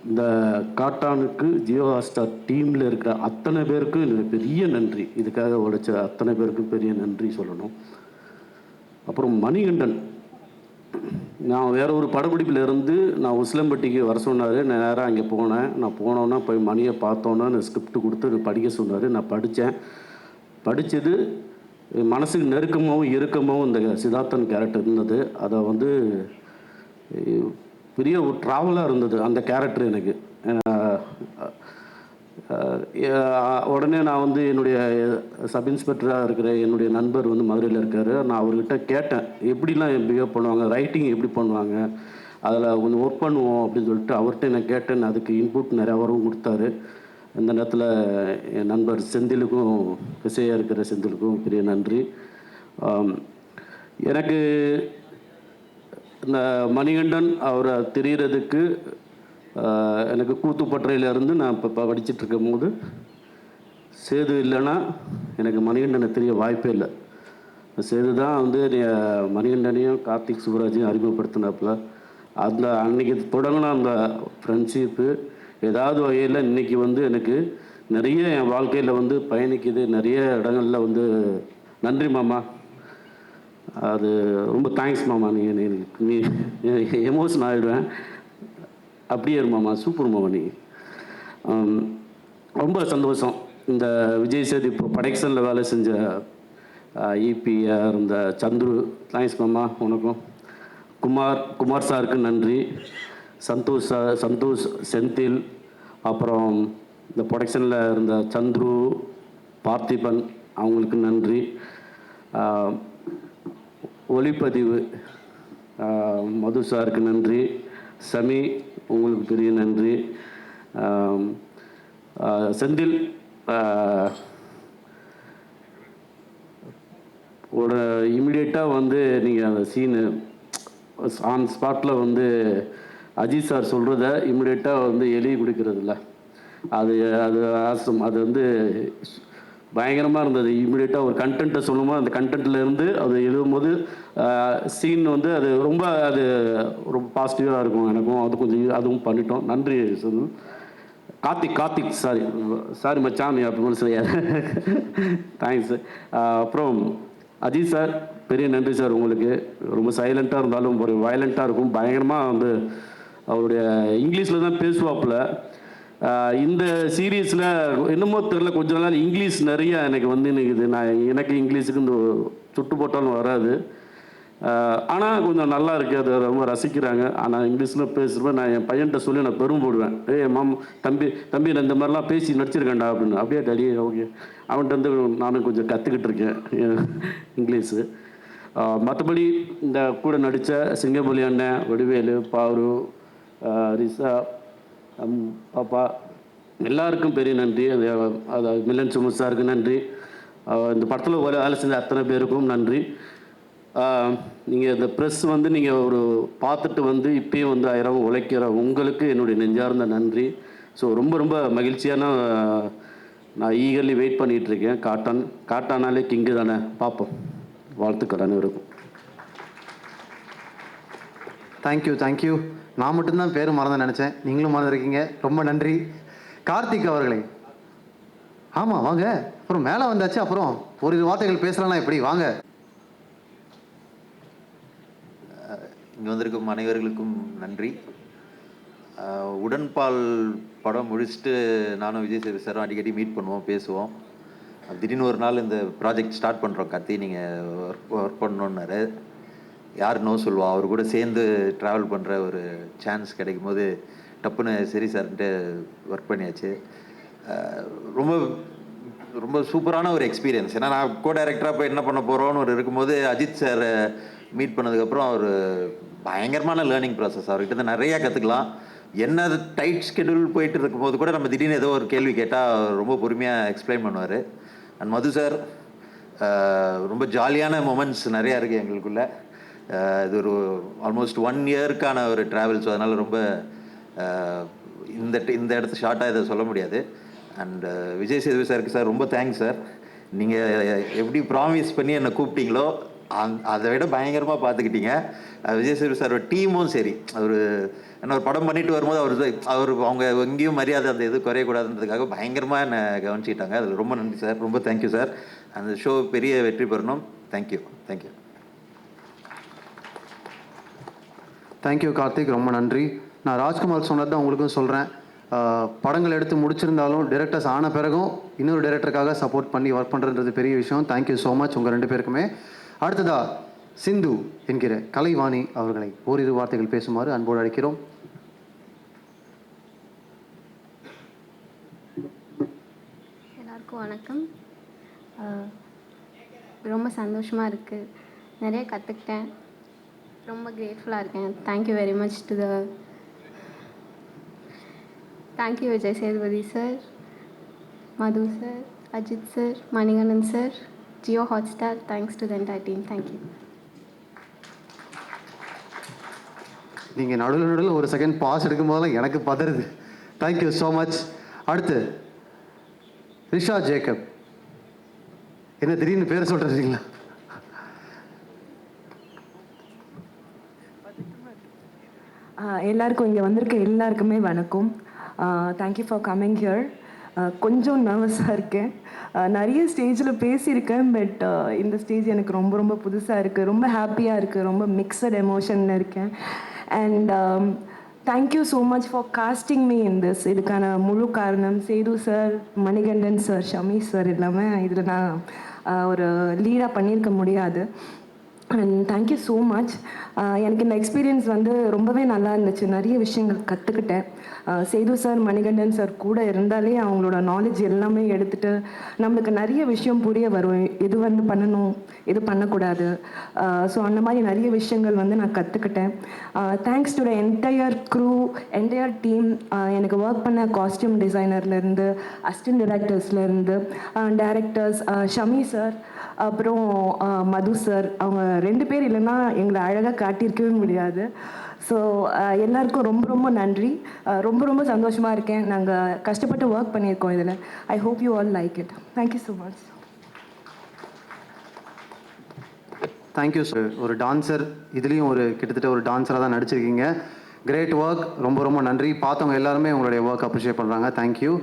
இந்த காட்டானுக்கு ஜியோ ஹாட்ஸ்டார் டீமில் இருக்கிற அத்தனை பேருக்கும் எனக்கு பெரிய நன்றி. இதுக்காக உழைச்ச அத்தனை பேருக்கும் பெரிய நன்றி சொல்லணும். அப்புறம் மணிகண்டன், நான் வேற ஒரு படப்பிடிப்பில் இருந்து நான் உசிலம்பட்டிக்கு வர சொன்னார். நான் நேராக அங்கே போனேன். நான் போனோன்னா போய் மணியை பார்த்தோன்னா நான் ஸ்கிரிப்ட் கொடுத்து படிக்க சொன்னார். நான் படித்தது மனசுக்கு நெருக்கமாகவும் இறுக்கமாகவும் இந்த சித்தார்த்தன் கேரக்டர் இருந்தது. அதை வந்து பெரிய ஒரு ட்ராவலாக இருந்தது அந்த கேரக்டர் எனக்கு. உடனே நான் வந்து என்னுடைய சப் இன்ஸ்பெக்டராக இருக்கிற என்னுடைய நண்பர் வந்து மதுரையில் இருக்கார். நான் அவர்கிட்ட கேட்டேன், எப்படிலாம் பிஹேவ் பண்ணுவாங்க, ரைட்டிங் எப்படி பண்ணுவாங்க, அதில் கொஞ்சம் ஒர்க் பண்ணுவோம் அப்படின்னு சொல்லிட்டு அவர்கிட்ட நான் கேட்டேன். அதுக்கு இன்புட் நிறையா வரும் கொடுத்தாரு. இந்த நேரத்தில் என் நண்பர் செந்திலுக்கும், விசையாக இருக்கிற செந்திலுக்கும் பெரிய நன்றி. எனக்கு இந்த மணிகண்டன் அவரை தெரிகிறதுக்கு எனக்கு கூத்துப்பற்றையிலேருந்து நான் இப்போ படிச்சுட்ருக்கும் போது சேது இல்லைன்னா எனக்கு மணிகண்டனை தெரிய வாய்ப்பே இல்லை. சேது தான் வந்து மணிகண்டனையும் கார்த்திக் சுப்ராஜையும் அறிமுகப்படுத்தினாப்புல. அந்த அன்றைக்கி தொடங்கின அந்த ஃப்ரெண்ட்ஷிப்பு ஏதாவது வகையில் இன்றைக்கி வந்து எனக்கு நிறைய என் வாழ்க்கையில் வந்து பயணிக்குது. நிறைய இடங்களில் வந்து நன்றி மாமா, அது ரொம்ப தேங்க்ஸ் மாமா. நீ எமோஷன் ஆகிடுவேன். அப்படியே மாமா, சூப்பர் மாமா. நீ ரொம்ப சந்தோஷம். இந்த விஜய் சேது இப்போ ப்ரொடக்ஷனில் வேலை செஞ்ச இபிஆர் இருந்த சந்துரு, தேங்க்ஸ் மாமா உனக்கும். குமார் சாருக்கு நன்றி. சந்தோஷ் செந்தில், அப்புறம் இந்த ப்ரொடக்ஷனில் இருந்த சந்துரு, பார்த்திபன், அவங்களுக்கு நன்றி. ஒளிப்பதிவு மது சாருக்கு நன்றி. சமி உங்களுக்கு பெரிய நன்றி. செந்தில் ஒரு இமிடியேட்டாக வந்து நீங்கள் அந்த சீனு ஆன் ஸ்பாட்டில் வந்து அஜித் சார் சொல்கிறத இமிடியேட்டாக வந்து எழுதி கொடுக்கறதில்ல, அது அது ஆசம். அது வந்து பயங்கரமாக இருந்தது. இமிடியேட்டாக ஒரு கண்டென்ட்டை சொல்லும்போது அந்த கண்டென்ட்லேருந்து அது எழுதும்போது சீன் வந்து அது ரொம்ப பாசிட்டிவாக இருக்கும். எனக்கும் அது கொஞ்சம் அதுவும் பண்ணிட்டோம். நன்றி சொல்லு. கார்த்திக் சாரி மச்சான் அப்படி சொல்லியார். தேங்க்ஸ். அப்புறம் அஜித் சார் பெரிய நன்றி சார். உங்களுக்கு ரொம்ப சைலண்ட்டாக இருந்தாலும் ஒரு வயலண்ட்டாக இருக்கும். பயங்கரமாக வந்து அவருடைய இங்கிலீஷில் தான் பேசுவாப்பில். இந்த சீரீஸில் என்னமோ தெரில, கொஞ்ச நாள் இங்கிலீஷ் நிறைய எனக்கு வந்து நிற்குது. எனக்கு இங்கிலீஷுக்கு இந்த சுட்டு போட்டாலும் வராது. ஆனால் கொஞ்சம் நல்லா இருக்குது, அதை ரொம்ப ரசிக்கிறாங்க. ஆனால் இங்கிலீஷில் பேசுகிறப்ப நான் என் பையன்கிட்ட சொல்லி நான் பெரும்போடுவேன். தம்பி நான் இந்த மாதிரிலாம் பேசி நடிச்சிருக்கேன்டா அப்படின்னு. அப்படியே டாடி ஓகே. அவன்கிட்ட வந்து நானும் கொஞ்சம் கற்றுக்கிட்டு இருக்கேன் இங்கிலீஷு. மற்றபடி இந்த கூட நடித்த சிங்கம்புலி அண்ணன், வடிவேலு, பாரு, ரிஷா, பாப்பா எல்லாருக்கும் பெரிய நன்றி. அது மில்லன் சுமத் சாருக்கு நன்றி. இந்த படத்தில் வேலை செஞ்ச அத்தனை பேருக்கும் நன்றி. நீங்கள் இந்த ப்ரெஸ் வந்து நீங்கள் ஒரு பார்த்துட்டு வந்து இப்பயும் வந்து 1000 உழைக்கிற உங்களுக்கு என்னுடைய நெஞ்சார்ந்த நன்றி. ஸோ ரொம்ப ரொம்ப மகிழ்ச்சியான நான் ஈகர்லி வெயிட் பண்ணிகிட்ருக்கேன். காட்டானாலே கிங்கு தானே, பார்ப்போம். வாழ்த்துக்கள் அனைவருக்கும். தேங்க்யூ. நான் மட்டும்தான் பேர் மறந்து நினச்சேன், நீங்களும் மறந்துருக்கீங்க. ரொம்ப நன்றி. கார்த்திக் அவர்களே, ஆமாம் வாங்க. அப்புறம் மேலே வந்தாச்சு, அப்புறம் ஒரு வார்த்தைகள் பேசலாம். எப்படி வாங்க. இங்கே வந்திருக்கும் அனைவர்களுக்கும் நன்றி. உடன்பால் படம் முடிச்சுட்டு நானும் விஜய் சேது சாரும் அடிக்கடி மீட் பண்ணுவோம், பேசுவோம். திடீர்னு ஒரு நாள் இந்த ப்ராஜெக்ட் ஸ்டார்ட் பண்ணுறோம் கார்த்தி, நீங்கள் ஒர்க் பண்ணணுன்னாரு. யார் நோ சொல்லுவா, அவர் கூட சேர்ந்து ட்ராவல் பண்ணுற ஒரு சான்ஸ் கிடைக்கும் போது டப்புன்னு சரி சார்ன்ட்டு ஒர்க் பண்ணியாச்சு. ரொம்ப ரொம்ப சூப்பரான ஒரு எக்ஸ்பீரியன்ஸ். ஏன்னா நான் கோ டைரக்டராக போய் என்ன பண்ண போகிறோன்னு ஒரு இருக்கும்போது அஜித் சார் மீட் பண்ணதுக்கப்புறம் அவர் பயங்கரமான லேர்னிங் ப்ராசஸ். அவர்கிட்ட இருந்து நிறையா கற்றுக்கலாம். என்ன டைட் ஸ்கெடியூல் போயிட்டு இருக்கும்போது கூட நம்ம திடீர்னு ஏதோ ஒரு கேள்வி கேட்டால் ரொம்ப பொறுமையாக எக்ஸ்பிளைன் பண்ணுவார். அண்ட் மது சார் ரொம்ப ஜாலியான மொமெண்ட்ஸ் நிறையா இருக்குது எங்களுக்குள்ள. இது ஒரு ஆல்மோஸ்ட் 1 இயர்க்கான ஒரு ட்ராவல். ஸோ அதனால் ரொம்ப இந்த இடத்து ஷார்ட்டாக இதை சொல்ல முடியாது. அண்ட் விஜய் சேதுபதி சாருக்கு சார் ரொம்ப தேங்க்ஸ் சார். நீங்கள் எப்படி ப்ராமிஸ் பண்ணி என்னை கூப்பிட்டீங்களோ அதை விட பயங்கரமாக பார்த்துக்கிட்டீங்க. விஜய் சேதுபதி சாரோட டீமும் சரி, அவர் என்ன ஒரு படம் பண்ணிட்டு வரும்போது அவர் அவங்க எங்கேயும் மரியாதை அந்த இது குறையக்கூடாதுன்றதுக்காக பயங்கரமாக என்னை கவனிச்சிக்கிட்டாங்க. அதில் ரொம்ப நன்றி சார். ரொம்ப தேங்க்யூ சார். அந்த ஷோ பெரிய வெற்றி பெறணும். தேங்க்யூ. தேங்க்யூ கார்த்திக், ரொம்ப நன்றி. நான் ராஜ்குமார் சொன்னது தான் உங்களுக்கும் சொல்கிறேன். படங்கள் எடுத்து முடிச்சிருந்தாலும் டைரக்டர்ஸ் ஆன பிறகும் இன்னொரு டைரக்டருக்காக சப்போர்ட் பண்ணி ஒர்க் பண்ணுறதுன்றது பெரிய விஷயம். தேங்க்யூ ஸோ மச் உங்கள் 2 பேருக்குமே. அடுத்ததா சிந்து என்கிற கலைவாணி அவர்களை ஓரிரு வார்த்தைகள் பேசுமாறு அன்போடு அழைக்கிறோம். எல்லாருக்கும் வணக்கம். ரொம்ப சந்தோஷமாக இருக்குது, நிறைய கற்றுக்கிட்டேன், ரொம்ப கிரேட்ஃபுல்லாக இருக்கேன். Thank you very much to thank you Vijay Sethupathi sir, Madhu sir, Ajith sir, Manikandan sir, Jio Hotstar. Thanks to the entire team. Thank you. நீங்கள் நடுவில் ஒரு செகண்ட் பாஸ் எடுக்கும் போதெல்லாம் எனக்கு பதறுது. Thank you so much. அடுத்து ரிஷா ஜேக்கப். என்ன திடீர்னு பேர் சொல்கிறீங்களா? எல்லாருக்கும் இங்கே வந்திருக்க எல்லாருக்குமே வணக்கம். Thank you for coming here. கொஞ்சம் நர்வஸாக இருக்கேன். நிறைய ஸ்டேஜில் பேசியிருக்கேன், பட் இந்த ஸ்டேஜ் எனக்கு ரொம்ப ரொம்ப புதுசாக இருக்குது. ரொம்ப ஹாப்பியாக இருக்குது, ரொம்ப மிக்சட் எமோஷனில் இருக்கேன். And thank you so much for casting me in this. இதுக்கான முழு காரணம் Sethu sir, Manikandan sir, Shami sir. இல்லாமல் இதில் நான் ஒரு லீடாக பண்ணியிருக்க முடியாது. And thank you so much. எனக்கு இந்த எக்ஸ்பீரியன்ஸ் வந்து ரொம்பவே நல்லா இருந்துச்சு. நிறைய விஷயங்கள் கற்றுக்கிட்டேன். சேது சார், மணிகண்டன் சார் கூட இருந்தாலே அவங்களோட நாலேஜ் எல்லாமே எடுத்துகிட்டு நம்மளுக்கு நிறைய விஷயம் புரிய வரும். எது வந்து பண்ணணும், எது பண்ணக்கூடாது. ஸோ அந்த மாதிரி நிறைய விஷயங்கள் வந்து நான் கற்றுக்கிட்டேன். Thanks to the entire crew, entire team. எனக்கு ஒர்க் பண்ண காஸ்டியூம் டிசைனர்லேருந்து, அசிஸ்டன்ட் டிரெக்டர்ஸ்லேருந்து, டேரக்டர்ஸ் ஷமி சார், அப்புறம் மது சார். அவங்க 2 பேர் இல்லைன்னா எங்களை அழகாக காட்டியிருக்கவே முடியாது. ஸோ எல்லாருக்கும் ரொம்ப ரொம்ப நன்றி. ரொம்ப ரொம்ப சந்தோஷமாக இருக்கேன். நாங்கள் கஷ்டப்பட்டு ஒர்க் பண்ணியிருக்கோம் இதில். I hope you all like it. Thank you so much. Thank you sir. ஒரு டான்ஸர், இதுலேயும் கிட்டத்தட்ட ஒரு டான்ஸராக தான் நடிச்சிருக்கீங்க. Great work. ரொம்ப ரொம்ப நன்றி. பார்த்தவங்க எல்லாருமே உங்களுடைய ஒர்க் அப்ரிஷியேட் பண்ணுறாங்க. தேங்க்யூ.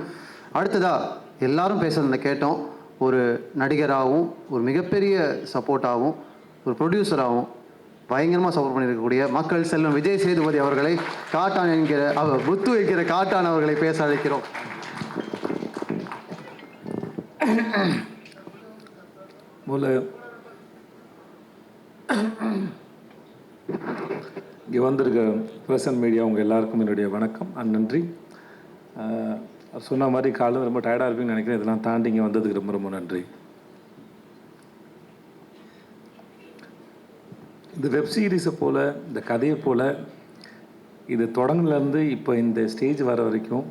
அடுத்ததாக எல்லாரும் பேசுகிறத கேட்டோம். ஒரு நடிகராகவும், ஒரு மிகப்பெரிய சப்போர்ட்டாகவும், ஒரு ப்ரொடியூசராகவும் பயங்கரமாக சப்போர்ட் பண்ணியிருக்கக்கூடிய மக்கள் செல்வம் விஜய் சேதுபதி அவர்களை காட்டான் என்கிற புத்து வைக்கிற காட்டான் அவர்களை பேச அழைக்கிறோம். இங்கே வந்திருக்க ப்ரெஸ் அண்ட் மீடியா உங்கள் எல்லாருக்கும் என்னுடைய வணக்கம் அண்ட் நன்றி. சொன்ன மாதிரி காலையில் ரொம்ப டயர்டாக இருப்பீங்கன்னு நினைக்கிறேன். இதெல்லாம் தாண்டி இங்கே வந்ததுக்கு ரொம்ப ரொம்ப நன்றி. இந்த வெப் சீரிஸை போல், இந்த கதையை போல், இது தொடங்கிலேருந்து இப்போ இந்த ஸ்டேஜ் வர வரைக்கும்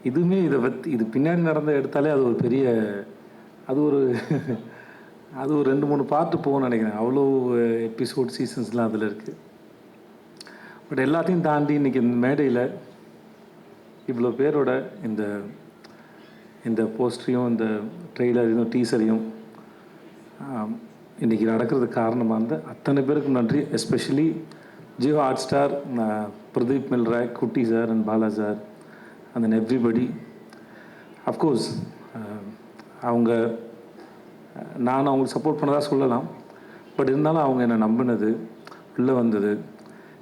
இதுவுமே இது பின்னாடி நடந்த எடுத்தாலே அது ஒரு பெரிய அது ஒரு 2-3 பார்ட்டு போகும்னு நினைக்கிறேன். அவ்வளோ எபிசோட் சீசன்ஸ்லாம் அதில் இருக்குது. பட் எல்லாத்தையும் தாண்டி இன்றைக்கி இந்த மேடையில் இவ்வளோ பேரோட இந்த போஸ்டரையும், இந்த ட்ரெய்லரையும், டீசரையும் இன்றைக்கி நடக்கிறதுக்கு காரணமாக இருந்த அத்தனை பேருக்கும் நன்றி. Especially Jio Hotstar, Pradeep Milroy, Kutty sir and Bala sir and then everybody. Of course நான் அவங்களுக்கு சப்போர்ட் பண்ணதாக சொல்லலாம். பட் இருந்தாலும் அவங்க என்னை நம்பினது, உள்ளே வந்தது,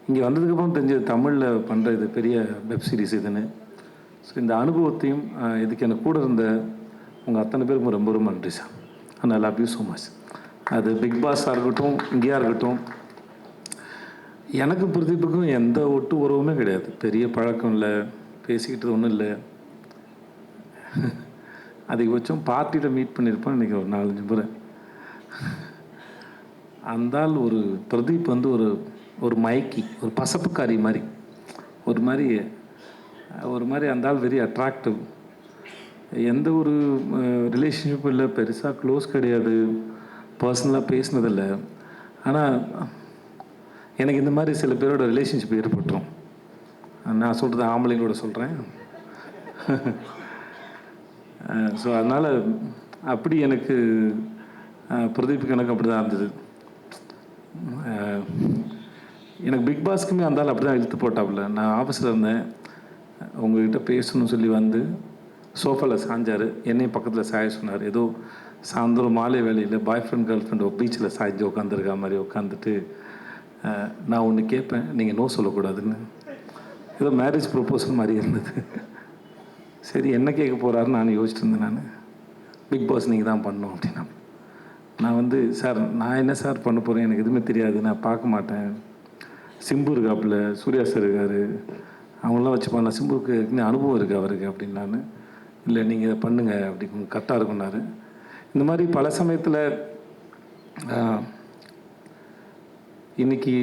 இங்கே வந்ததுக்கப்புறம் தெரிஞ்சது தமிழில் பண்ணுற இது பெரிய வெப் சீரிஸ் இதுன்னு. ஸோ இந்த அனுபவத்தையும் இதுக்கு எனக்கு கூட இருந்த உங்கள் அத்தனை பேருக்கும் ரொம்ப ரொம்ப நன்றி sir. And I love you so much. அது பிக் பாஸாக இருக்கட்டும், இங்கேயா இருக்கட்டும், எனக்கு பிரதீப்புக்கும் எந்த ஒட்டு உறவுமே கிடையாது. பெரிய பழக்கம் இல்லை, பேசிக்கிட்டது ஒன்றும் இல்லை. அதிகபட்சம் பார்ட்டியில் மீட் பண்ணியிருப்பேன் இன்றைக்கி ஒரு 4-5 முறை. அந்தால் ஒரு பிரதீப் வந்து ஒரு மயக்கி, ஒரு பசப்புக்காரி மாதிரி, ஒரு மாதிரி அந்தால் வெரி அட்ராக்டிவ். எந்த ஒரு ரிலேஷன்ஷிப்பும் இல்லை, பெருசாக க்ளோஸ் கிடையாது, பர்சனலாக பேசினதில்லை. ஆனால் எனக்கு இந்த மாதிரி சில பேரோட ரிலேஷன்ஷிப் ஏற்பட்டுரும். நான் சொல்கிறது ஆம்பளைங்களோட சொல்கிறேன். ஸோ அதனால் அப்படி எனக்கு பிரதீப்புக்கு எனக்கு அப்படி தான் இருந்தது. எனக்கு பிக் பாஸ்க்குமே அந்தாலும் அப்படி தான் இழுத்து போட்டாப்புல. நான் ஆஃபீஸில் இருந்தேன், உங்கள்கிட்ட பேசணும்னு சொல்லி வந்து சோஃபாவில் சாஞ்சார், என்னையும் பக்கத்தில் சாய சொன்னார். ஏதோ சாயந்தரம் மாலை வேலையில் பாய் ஃப்ரெண்ட் கேர்ள் ஃப்ரெண்ட் பீச்சில் சாய்ஞ்சி உட்காந்துருக்கா மாதிரி உட்காந்துட்டு, நான் ஒன்று கேட்பேன், நீங்கள் நோ சொல்லக்கூடாதுன்னு. ஏதோ மேரேஜ் ப்ரொப்போசல் மாதிரி இருந்தது. சரி என்ன கேட்க போகிறாருன்னு நான் யோசிச்சுட்டு இருந்தேன். நான் பிக் பாஸ் நீங்கள் தான் பண்ணணும் அப்படின்னா, நான் வந்து சார் நான் என்ன சார் பண்ண போகிறேன், எனக்கு எதுவுமே தெரியாது, நான் பார்க்க மாட்டேன். சிம்பு இருக்காப்புல, சூர்யா சார் இருக்கார், அவங்களாம் வச்சு பண்ணலாம், சிம்புக்கு அனுபவம் இருக்குது அவருக்கு அப்படின்னு. நான் இல்லை நீங்கள் இதை பண்ணுங்கள் அப்படி கரெக்டாக இருக்குன்னாரு. இந்த மாதிரி பல சமயத்தில் இன்றைக்கி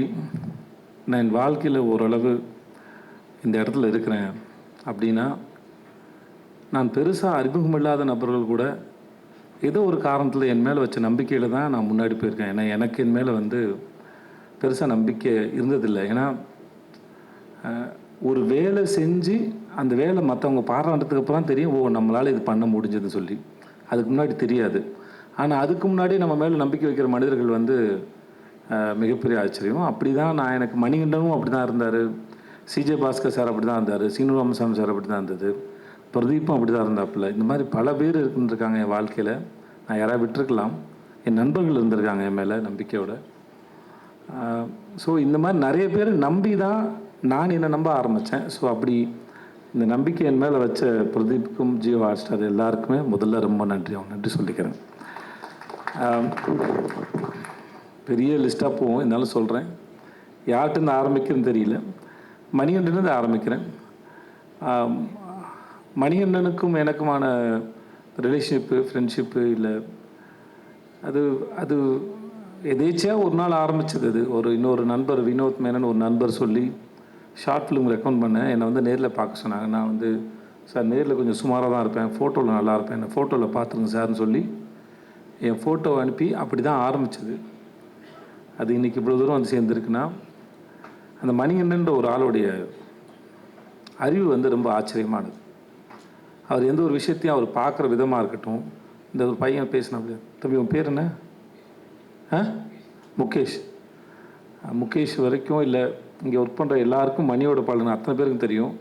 நான் என் வாழ்க்கையில் ஓரளவு இந்த இடத்துல இருக்கிறேன் அப்படின்னா, நான் பெருசாக அறிமுகமில்லாத நபர்கள் கூட ஏதோ ஒரு காரணத்தில் என் மேலே வச்ச நம்பிக்கையில் தான் நான் முன்னாடி போயிருக்கேன். ஏன்னா எனக்கு என் மேலே வந்து பெருசாக நம்பிக்கை இருந்ததில்லை. ஏன்னா ஒரு வேலை செஞ்சு அந்த வேலை மற்றவங்க பாராட்டுறதுக்கு அப்புறம் தெரியும், ஓ நம்மளால் இது பண்ண முடிஞ்சதுன்னு சொல்லி. அதுக்கு முன்னாடி தெரியாது. ஆனால் அதுக்கு முன்னாடி நம்ம மேலே நம்பிக்கை வைக்கிற மனிதர்கள் வந்து மிகப்பெரிய ஆச்சரியம். அப்படி தான் நான் எனக்கு மணிகண்டனும் அப்படி தான் இருந்தார், சிஜே பாஸ்கர் சார் அப்படி தான் இருந்தார், சீனு ராமசாமி சார் அப்படி தான் இருந்தது, பிரதீப்பும் அப்படி தான் இருந்தாப்புல. இந்த மாதிரி பல பேர் இருந்துருக்காங்க என் வாழ்க்கையில். நான் யாராவது விட்டுருக்கலாம், என் நண்பர்கள் இருந்திருக்காங்க என் மேலே நம்பிக்கையோட. ஸோ இந்த மாதிரி நிறைய பேர் நம்பி தான் நான் என்னை நம்ப ஆரம்பித்தேன். ஸோ அப்படி இந்த நம்பிக்கை என் மேலே வச்ச பிரதீப்புக்கும் ஜியோ ஹாட் ஸ்டார் எல்லாருக்குமே முதல்ல ரொம்ப நன்றி சொல்லிக்கிறேன். பெரிய லிஸ்ட்டாக போகும், இருந்தாலும் சொல்கிறேன். யார்கிட்ட ஆரம்பிக்கிறதுன்னு தெரியல. மணிகண்டன்லேருந்து ஆரம்பிக்கிறேன். மணிகண்டனுக்கும் எனக்குமான ரிலேஷன்ஷிப்பு, ஃப்ரெண்ட்ஷிப்பு இல்லை, அது எதேச்சியாக ஒரு நாள் ஆரம்பிச்சது. அது இன்னொரு நண்பர் வினோத் மேனன் ஒரு நண்பர் சொல்லி ஷார்ட் ஃபிலிம் ரெக்கமெண்ட் பண்ணேன். என்னை வந்து நேரில் பார்க்க சொன்னாங்க. நான் வந்து சார் நேரில் கொஞ்சம் சுமாராக தான் இருப்பேன், ஃபோட்டோவில் நல்லா இருப்பேன், என்னை ஃபோட்டோவில் பார்த்துருங்க சார்னு சொல்லி என் ஃபோட்டோவை அனுப்பி அப்படி தான் ஆரம்பிச்சது. அது இன்றைக்கி இவ்வளோ தூரம் வந்து சேர்ந்துருக்குன்னா அந்த மணிகண்டன்ற ஒரு ஆளுடைய அறிவு வந்து ரொம்ப ஆச்சரியமானது. அவர் எந்த ஒரு விஷயத்தையும் அவர் பார்க்குற விதமாக இருக்கட்டும். இந்த ஒரு பையன் பேசினா அப்படியே, தம்பி உன் பேர் என்ன? முகேஷ். முகேஷ் வரைக்கும் இல்லை, இங்கே ஒர்க் பண்ணுற எல்லாருக்கும் மணியோட பலன் அத்தனை பேருக்கும் தெரியும்.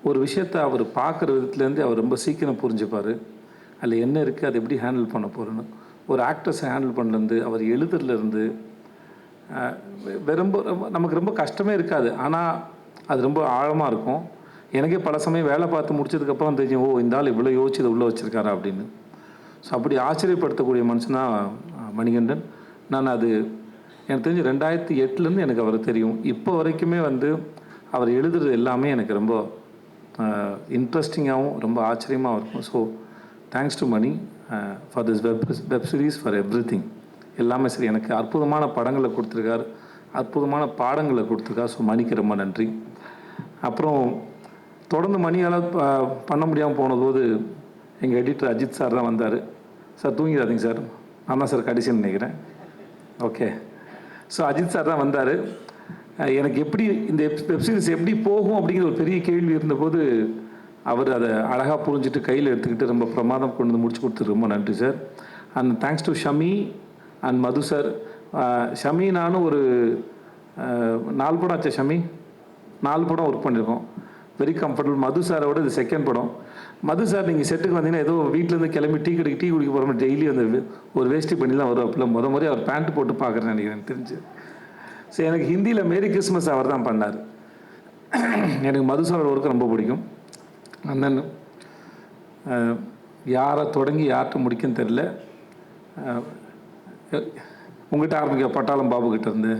ஒரு விஷயத்தை அவர் பார்க்குற விதத்துலேருந்து அவர் ரொம்ப சீக்கிரம் புரிஞ்சுப்பார். அதில் என்ன இருக்குது, அதை எப்படி ஹேண்டில் பண்ண போகிறேன்னு. ஒரு ஆக்டர்ஸை ஹேண்டில் பண்ணலேருந்து அவர் எழுதுறதுலேருந்து ரொம்ப நமக்கு ரொம்ப கஷ்டமே இருக்காது. ஆனால் அது ரொம்ப ஆழமாக இருக்கும். எனக்கே பல சமயம் வேலை பார்த்து முடிச்சதுக்கப்புறம் தெரியும், ஓ இந்த ஆள் இவ்வளோ யோசிச்சு இதை உள்ளே வச்சுருக்காரா அப்படின்னு. ஸோ அப்படி ஆச்சரியப்படுத்தக்கூடிய மனுஷனா மணிகண்டன். நான் அது எனக்கு தெரிஞ்சு 2008 எனக்கு அவர் தெரியும். இப்போ வரைக்குமே வந்து அவர் எழுதுறது எல்லாமே எனக்கு ரொம்ப இன்ட்ரெஸ்டிங்காகவும் ரொம்ப ஆச்சரியமாகவும் இருக்கும். So thanks to Mani for this web series, for everything. எல்லாமே சரி, எனக்கு அற்புதமான படங்களை கொடுத்துருக்கார், அற்புதமான பாடங்களை கொடுத்துருக்கார். ஸோ மணிக்கு ரொம்ப நன்றி. அப்புறம் தொடர்ந்து மணியால் பண்ண முடியாமல் போனபோது எங்கள் எடிட்டர் அஜித் சார் தான் வந்தார். சார் தூங்கிடாதீங்க சார், நான் தான் சார் கடைசின்னு நினைக்கிறேன். ஓகே, ஸோ அஜித் சார் தான் வந்தார். எனக்கு எப்படி இந்த வெப்சீரிஸ் எப்படி போகும் அப்படிங்கிற ஒரு பெரிய கேள்வி இருந்தபோது அவர் அதை அழகாக புரிஞ்சுட்டு கையில் எடுத்துக்கிட்டு ரொம்ப பிரமாதம் கொண்டு வந்து முடிச்சு கொடுத்துரு. ரொம்ப நன்றி sir. And thanks to Shami and Madhu sir. Shami நானும் ஒரு 4 படம் ஆச்சு. ஷமி 4 படம் ஒர்க் பண்ணியிருக்கோம். Very comfortable. மது சாரோட இது செகண்ட் படம். மது சார் நீங்கள் செட்டுக்கு வந்தீங்கன்னா ஏதோ வீட்டிலேருந்து கிளம்பி டீ குடிக்க போகிற மாதிரி டெய்லி வந்து ஒரு வேஷ்டி பண்ணி தான் வரும். அப்போல்லாம் முறை அவர் பேண்ட் போட்டு பார்க்குறேன்னு நினைக்கிறேன் தெரிஞ்சு. ஸோ எனக்கு ஹிந்தியில் மேரி கிறிஸ்மஸ் அவர் தான் பண்ணார். எனக்கு மது சாரோட ஒர்க்கு ரொம்ப பிடிக்கும். அண்ட் தென் யாரை தொடங்கி யார்கிட்ட முடிக்குன்னு தெரில. உங்கள்கிட்ட ஆரம்பிக்க பட்டாளம் பாபுக்கிட்ட இருந்து.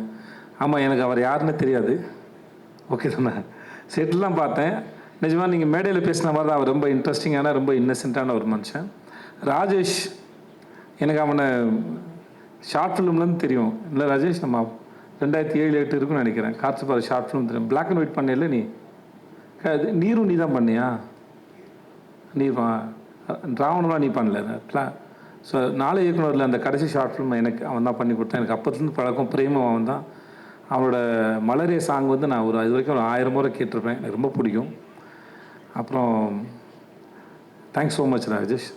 ஆமாம், எனக்கு அவர் யாருன்னு தெரியாது. ஓகே தானே, செட்டிலாம் பார்த்தேன். நிஜமாக நீங்கள் மேடையில் பேசின மாதிரி தான் அவர் ரொம்ப இன்ட்ரெஸ்டிங்கான ரொம்ப இன்னசென்ட்டான ஒரு மனுஷன். ராஜேஷ், எனக்கு அவனை ஷார்ட் ஃபிலிம்லேருந்து தெரியும். இல்லை ராஜேஷ், நம்ம 2007-08 இருக்குன்னு நினைக்கிறேன். காட்சிப்பாறை ஷார்ட் ஃபிலிம் தெரியும். பிளாக் அண்ட் ஒயிட் பண்ணல நீ? நீரும் நீ தான் பண்ணியா? நீர் ராவணெலாம் நீ பண்ணல. ஸோ 4 இயக்குனரில் அந்த கடைசி ஷார்ட் ஃபிலிம் எனக்கு அவன் தான் பண்ணி கொடுத்தான். எனக்கு அப்போத்துலேருந்து பழக்கம், பிரேமம் அவன் தான். அவனோட மலரே சாங் வந்து நான் இது வரைக்கும் ஒரு 1000 முறை கேட்டிருப்பேன். எனக்கு ரொம்ப பிடிக்கும். அப்புறம் தேங்க்ஸ் ஸோ மச் ராஜேஷ்,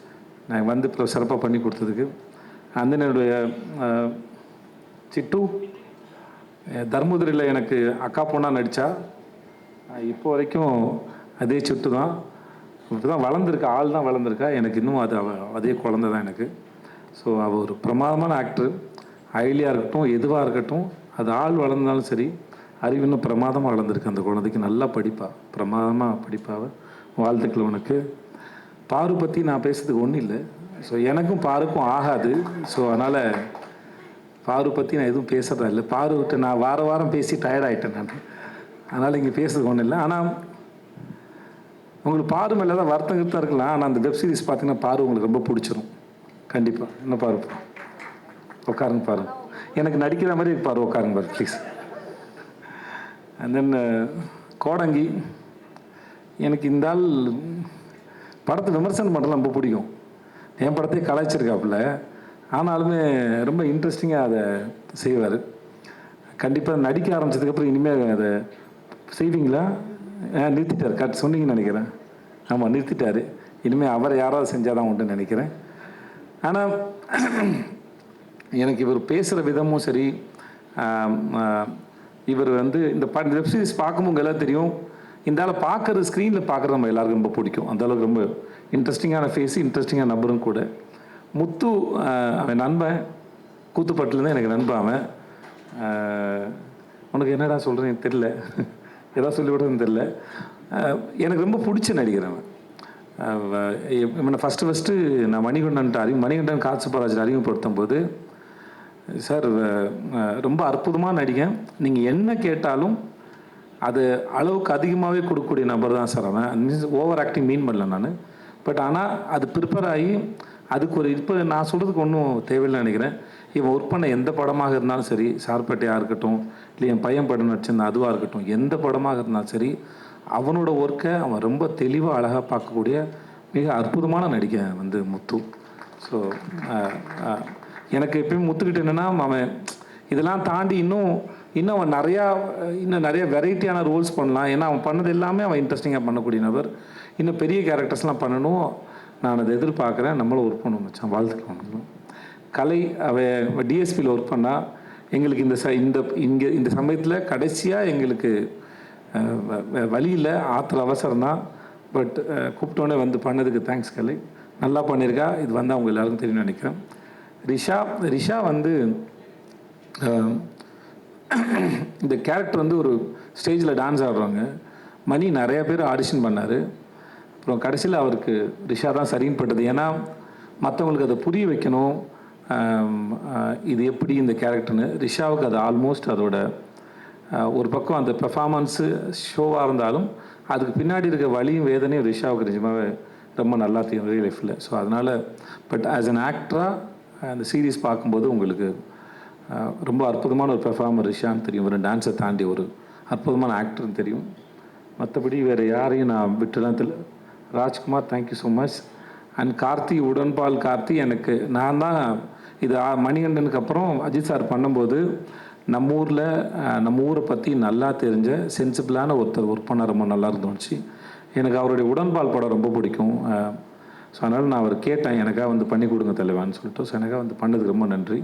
நான் வந்து இப்போ சிறப்பாக பண்ணி கொடுத்ததுக்கு. அந்த என்னுடைய சிட்டு தர்மபுரியில் எனக்கு அக்கா பொண்ணாக நடித்தா. இப்போ வரைக்கும் அதே சிட்டு தான். இப்போ தான் வளர்ந்துருக்கா, ஆள் தான் வளர்ந்துருக்கா. எனக்கு இன்னும் அதே குழந்தை தான் எனக்கு. ஸோ அவள் ஒரு பிரமாதமான ஆக்டர். ஐலியாக இருக்கட்டும், எதுவாக இருக்கட்டும், அது ஆள் வளர்ந்தாலும் சரி, அறிவு இன்னும் பிரமாதமாக வளர்ந்துருக்கு அந்த குழந்தைக்கு. நல்லா படிப்பா, பிரமாதமாக படிப்பாவை. வாழ்த்துக்கள் உனக்கு. பாரு பற்றி நான் பேசுறதுக்கு ஒன்றும் இல்லை. ஸோ எனக்கும் பாருக்கும் ஆகாது. ஸோ அதனால் பாரு பற்றி நான் எதுவும் பேசுகிறதா இல்லை. பாரு விட்டு நான் வாரம் பேசி டயர்டாயிட்டேன் நான். அதனால் இங்கே பேசுறதுக்கு ஒன்றும் இல்லை. ஆனால் உங்களுக்கு பாரு மேலே தான் வருத்தம் இருக்கலாம். ஆனால் அந்த வெப்சீரிஸ் பார்த்தீங்கன்னா பாரு உங்களுக்கு ரொம்ப பிடிச்சிரும் கண்டிப்பாக. என்ன பாரு, உட்காருங்க பாரு. எனக்கு நடிக்கிற மாதிரி பாரு, உட்காருங்க பாரு ப்ளீஸ். அண்ட் தென் கோடங்கி, எனக்கு இந்த ஆள் படத்தை விமர்சனம் பண்ணுறது ரொம்ப பிடிக்கும். என் படத்தையே கலாய்ச்சிருக்காப்புல, ஆனாலுமே ரொம்ப இன்ட்ரெஸ்டிங்காக அதை செய்வார். கண்டிப்பாக நடிக்க ஆரம்பித்ததுக்கப்புறம் இனிமேல் அதை செய்வீங்களா? நிறுத்திட்டார், சொன்னீங்கன்னு நினைக்கிறேன். ஆமாம், நிறுத்திட்டார். இனிமேல் அவரை யாராவது செஞ்சால் தான் உண்டுன்னு நினைக்கிறேன். ஆனால் எனக்கு இவர் பேசுகிற விதமும் சரி, இவர் வந்து இந்த வெப்சீரிஸ் பார்க்கும்போது எல்லாம் தெரியும். இந்த ஆளை பார்க்குறது, ஸ்க்ரீனில் பார்க்குறது நம்ம எல்லாருக்கும் ரொம்ப பிடிக்கும். அந்தளவுக்கு ரொம்ப இன்ட்ரெஸ்டிங்கான ஃபேஸு, இன்ட்ரெஸ்டிங்கான நம்பரும் கூட. முத்து அவன் நண்பன், கூத்துப்பட்டுலேருந்து எனக்கு நண்பன் அவன். உனக்கு என்னடா சொல்கிறேன்னு தெரில, எதாவது சொல்லிவிடுறதுன்னு தெரில. எனக்கு ரொம்ப பிடிச்ச நடிகர் அவன். ஃபஸ்ட்டு நான் மணிகண்டன் காட்சிப்பராஜ் அறிமுகப்படுத்தும் போது சார் ரொம்ப அற்புதமாக நடிகன். நீங்கள் என்ன கேட்டாலும் அது அளவுக்கு அதிகமாகவே கொடுக்கக்கூடிய நபர் தான் சார் அவன். மீன்ஸ் ஓவர் ஆக்டிங் மீன் பண்ணல நான். பட் ஆனால் அது ப்ரிப்பேர் ஆகி அதுக்கு ஒரு இப்போ நான் சொல்கிறதுக்கு ஒன்றும் தேவையில்லை நினைக்கிறேன். இவன் ஒர்க் பண்ண எந்த படமாக இருந்தாலும் சரி, சார்பேட்டையாக இருக்கட்டும், இல்லை என் பையன் படம் நடிச்சிருந்த அதுவாக இருக்கட்டும், எந்த படமாக இருந்தாலும் சரி, அவனோட ஒர்க்கை அவன் ரொம்ப தெளிவாக அழகாக பார்க்கக்கூடிய மிக அற்புதமான நடிகன் வந்து முத்து. ஸோ எனக்கு எப்பயும் முத்துக்கிட்ட என்னென்னா, அவன் இதெல்லாம் தாண்டி இன்னும் அவன் நிறைய வெரைட்டியான ரோல்ஸ் பண்ணலாம். ஏன்னா அவன் பண்ணது எல்லாமே அவன் இன்ட்ரெஸ்டிங்காக பண்ணக்கூடிய நபர். இன்னும் பெரிய கேரக்டர்ஸ்லாம் பண்ணணும், நான் அதை எதிர்பார்க்குறேன். நம்மளும் ஒர்க் பண்ண வச்சான். வாழ்த்துக்கலாம். கலை அவன் டிஎஸ்பியில் ஒர்க் பண்ணால் எங்களுக்கு இந்த சமயத்தில் கடைசியாக எங்களுக்கு வழியில் ஆற்றுல அவசரம் தான். பட் கூப்பிட்டோன்னே வந்து பண்ணதுக்கு தேங்க்ஸ் கலை. நல்லா பண்ணியிருக்கா. இது வந்து அவங்க எல்லாருக்கும் தெரியும்னு நினைக்கிறேன். ரிஷா வந்து இந்த கேரக்டர் வந்து ஒரு ஸ்டேஜில் டான்ஸ் ஆடுறாங்க. மணி நிறைய பேர் ஆடிஷன் பண்ணார். அப்புறம் கடைசியில் அவருக்கு ரிஷா தான் சரின்னு பட்டது. ஏன்னா மற்றவங்களுக்கு அதை புரிய வைக்கணும், இது எப்படி இந்த கேரக்டர்னு. ரிஷாவுக்கு அது ஆல்மோஸ்ட் அதோட ஒரு பக்கம் அந்த பெர்ஃபார்மன்ஸு ஷோவாக இருந்தாலும் அதுக்கு பின்னாடி இருக்க வலியும் வேதனையும் ரிஷாவுக்கு நிஜமாகவே ரொம்ப நல்லா தெரியும் ரியல் லைஃப்பில். ஸோ அதனால் பட் ஆஸ் அன் ஆக்டராக அந்த சீரீஸ் பார்க்கும்போது உங்களுக்கு ரொம்ப அற்புதமான ஒரு பெர்ஃபார்மர் ரிஷான்னு தெரியும். ஒரு டான்ஸை தாண்டி ஒரு அற்புதமான ஆக்டர்னு தெரியும். மற்றபடி வேறு யாரையும் நான் விட்டுலாம் Rajkumar, thank you so much. And Karthi, உடன்பால் கார்த்தி, எனக்கு நான் தான் இது மணிகண்டனுக்கு அப்புறம் அஜித் சார் பண்ணும்போது நம்ம ஊரை பற்றி நல்லா தெரிஞ்ச சென்சிபிளான ஒருத்தர் ஒர்க் பண்ண ரொம்ப நல்லா இருந்துச்சு. எனக்கு அவருடைய உடன்பால் படம் ரொம்ப பிடிக்கும். ஸோ அதனால் நான் அவர் கேட்டேன், எனக்காக வந்து பண்ணி கொடுங்க தலைவான்னு சொல்லிட்டு. ஸோ எனக்காக வந்து பண்ணதுக்கு ரொம்ப நன்றி.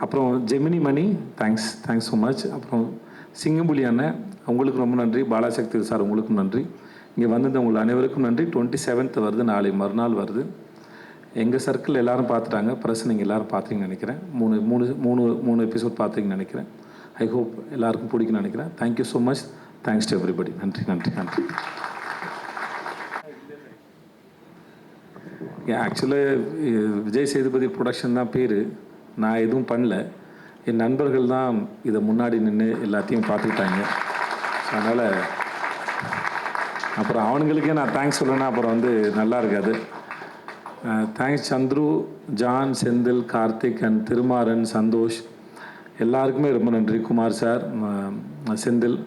அப்புறம் ஜெமினி மணி, தேங்க்ஸ் ஸோ மச். அப்புறம் சிங்கம்புலி அண்ணன், உங்களுக்கு ரொம்ப நன்றி. பாலாசக்தி சார், உங்களுக்கும் நன்றி. இங்கே வந்தது உங்கள் அனைவருக்கும் நன்றி. 27th வருது, நாளை மறுநாள் வருது. எங்கள் சர்க்கிள் எல்லோரும் பார்த்துட்டாங்க. ப்ரெஸ் நீங்கள் எல்லோரும் பார்த்தீங்கன்னு நினைக்கிறேன். மூணு எபிசோட் பார்த்தீங்கன்னு நினைக்கிறேன். ஐ ஹோப் எல்லாருக்கும் பிடிக்கும்னு நினைக்கிறேன். Thank you so much. Thanks to everybody. நன்றி. ஆக்சுவலாக விஜய் சேதுபதி ப்ரொடக்ஷன் தான் பேர். நான் எதுவும் பண்ணல. என் நண்பர்கள் தான் இதை முன்னாடி நின்று எல்லாத்தையும் பார்த்துக்கிட்டாங்க. அதனால் அப்புறம் அவனுங்களுக்கே நான் தேங்க்ஸ் சொல்லணுன்னா அப்புறம் வந்து நல்லா இருக்காது. Thanks Chandru, John, Senthil, Karthik and Thirumaran, Santhosh, எல்லாருக்குமே ரொம்ப நன்றி. Kumar sir, Senthil.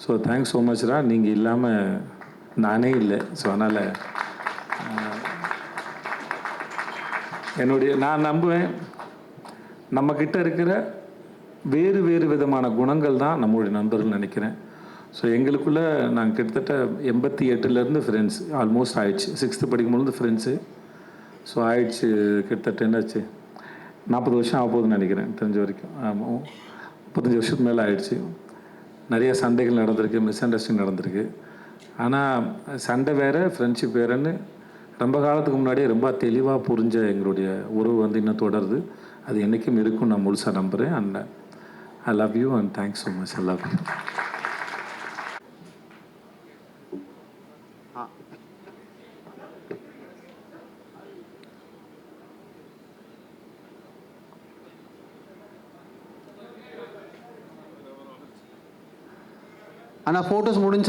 So thanks so மச்ரா. நீங்கள் இல்லாமல் நானே இல்லை. ஸோ அதனால் நான் நம்புவேன், நம்மக்கிட்ட இருக்கிற வேறு விதமான குணங்கள் தான் நம்மளுடைய நண்பர்கள் நினைக்கிறேன். ஸோ எங்களுக்குள்ளே நாங்கள் கிட்டத்தட்ட 88லேருந்து ஃப்ரெண்ட்ஸ் ஆல்மோஸ்ட் ஆயிடுச்சு. 6th படிக்கும்போது ஃப்ரெண்ட்ஸு. ஸோ ஆயிடுச்சு கிட்டத்தட்ட என்னாச்சு 40 வருஷம் ஆக போகுதுன்னு நினைக்கிறேன் தெரிஞ்ச வரைக்கும். ஆமாம், 35 வருஷத்துக்கு மேலே ஆயிடுச்சு. நிறைய சண்டைகள் நடந்திருக்கு, மிஸ் அண்டர்ஸ்டாண்டிங் நடந்திருக்கு. ஆனால் சண்டை வேறு, ஃப்ரெண்ட்ஷிப் வேறுன்னு ரொம்ப காலத்துக்கு முன்னாடியே ரொம்ப தெளிவாக புரிஞ்ச எங்களுடைய உறவு வந்து இன்னும் தொடருது. அது என்றைக்கும் இருக்கும், நான் முழுசாக நம்புகிறேன். And I love you and thanks so much. I love you. ஆனால் ஃபோட்டோஸ் முடிஞ்சுன்னா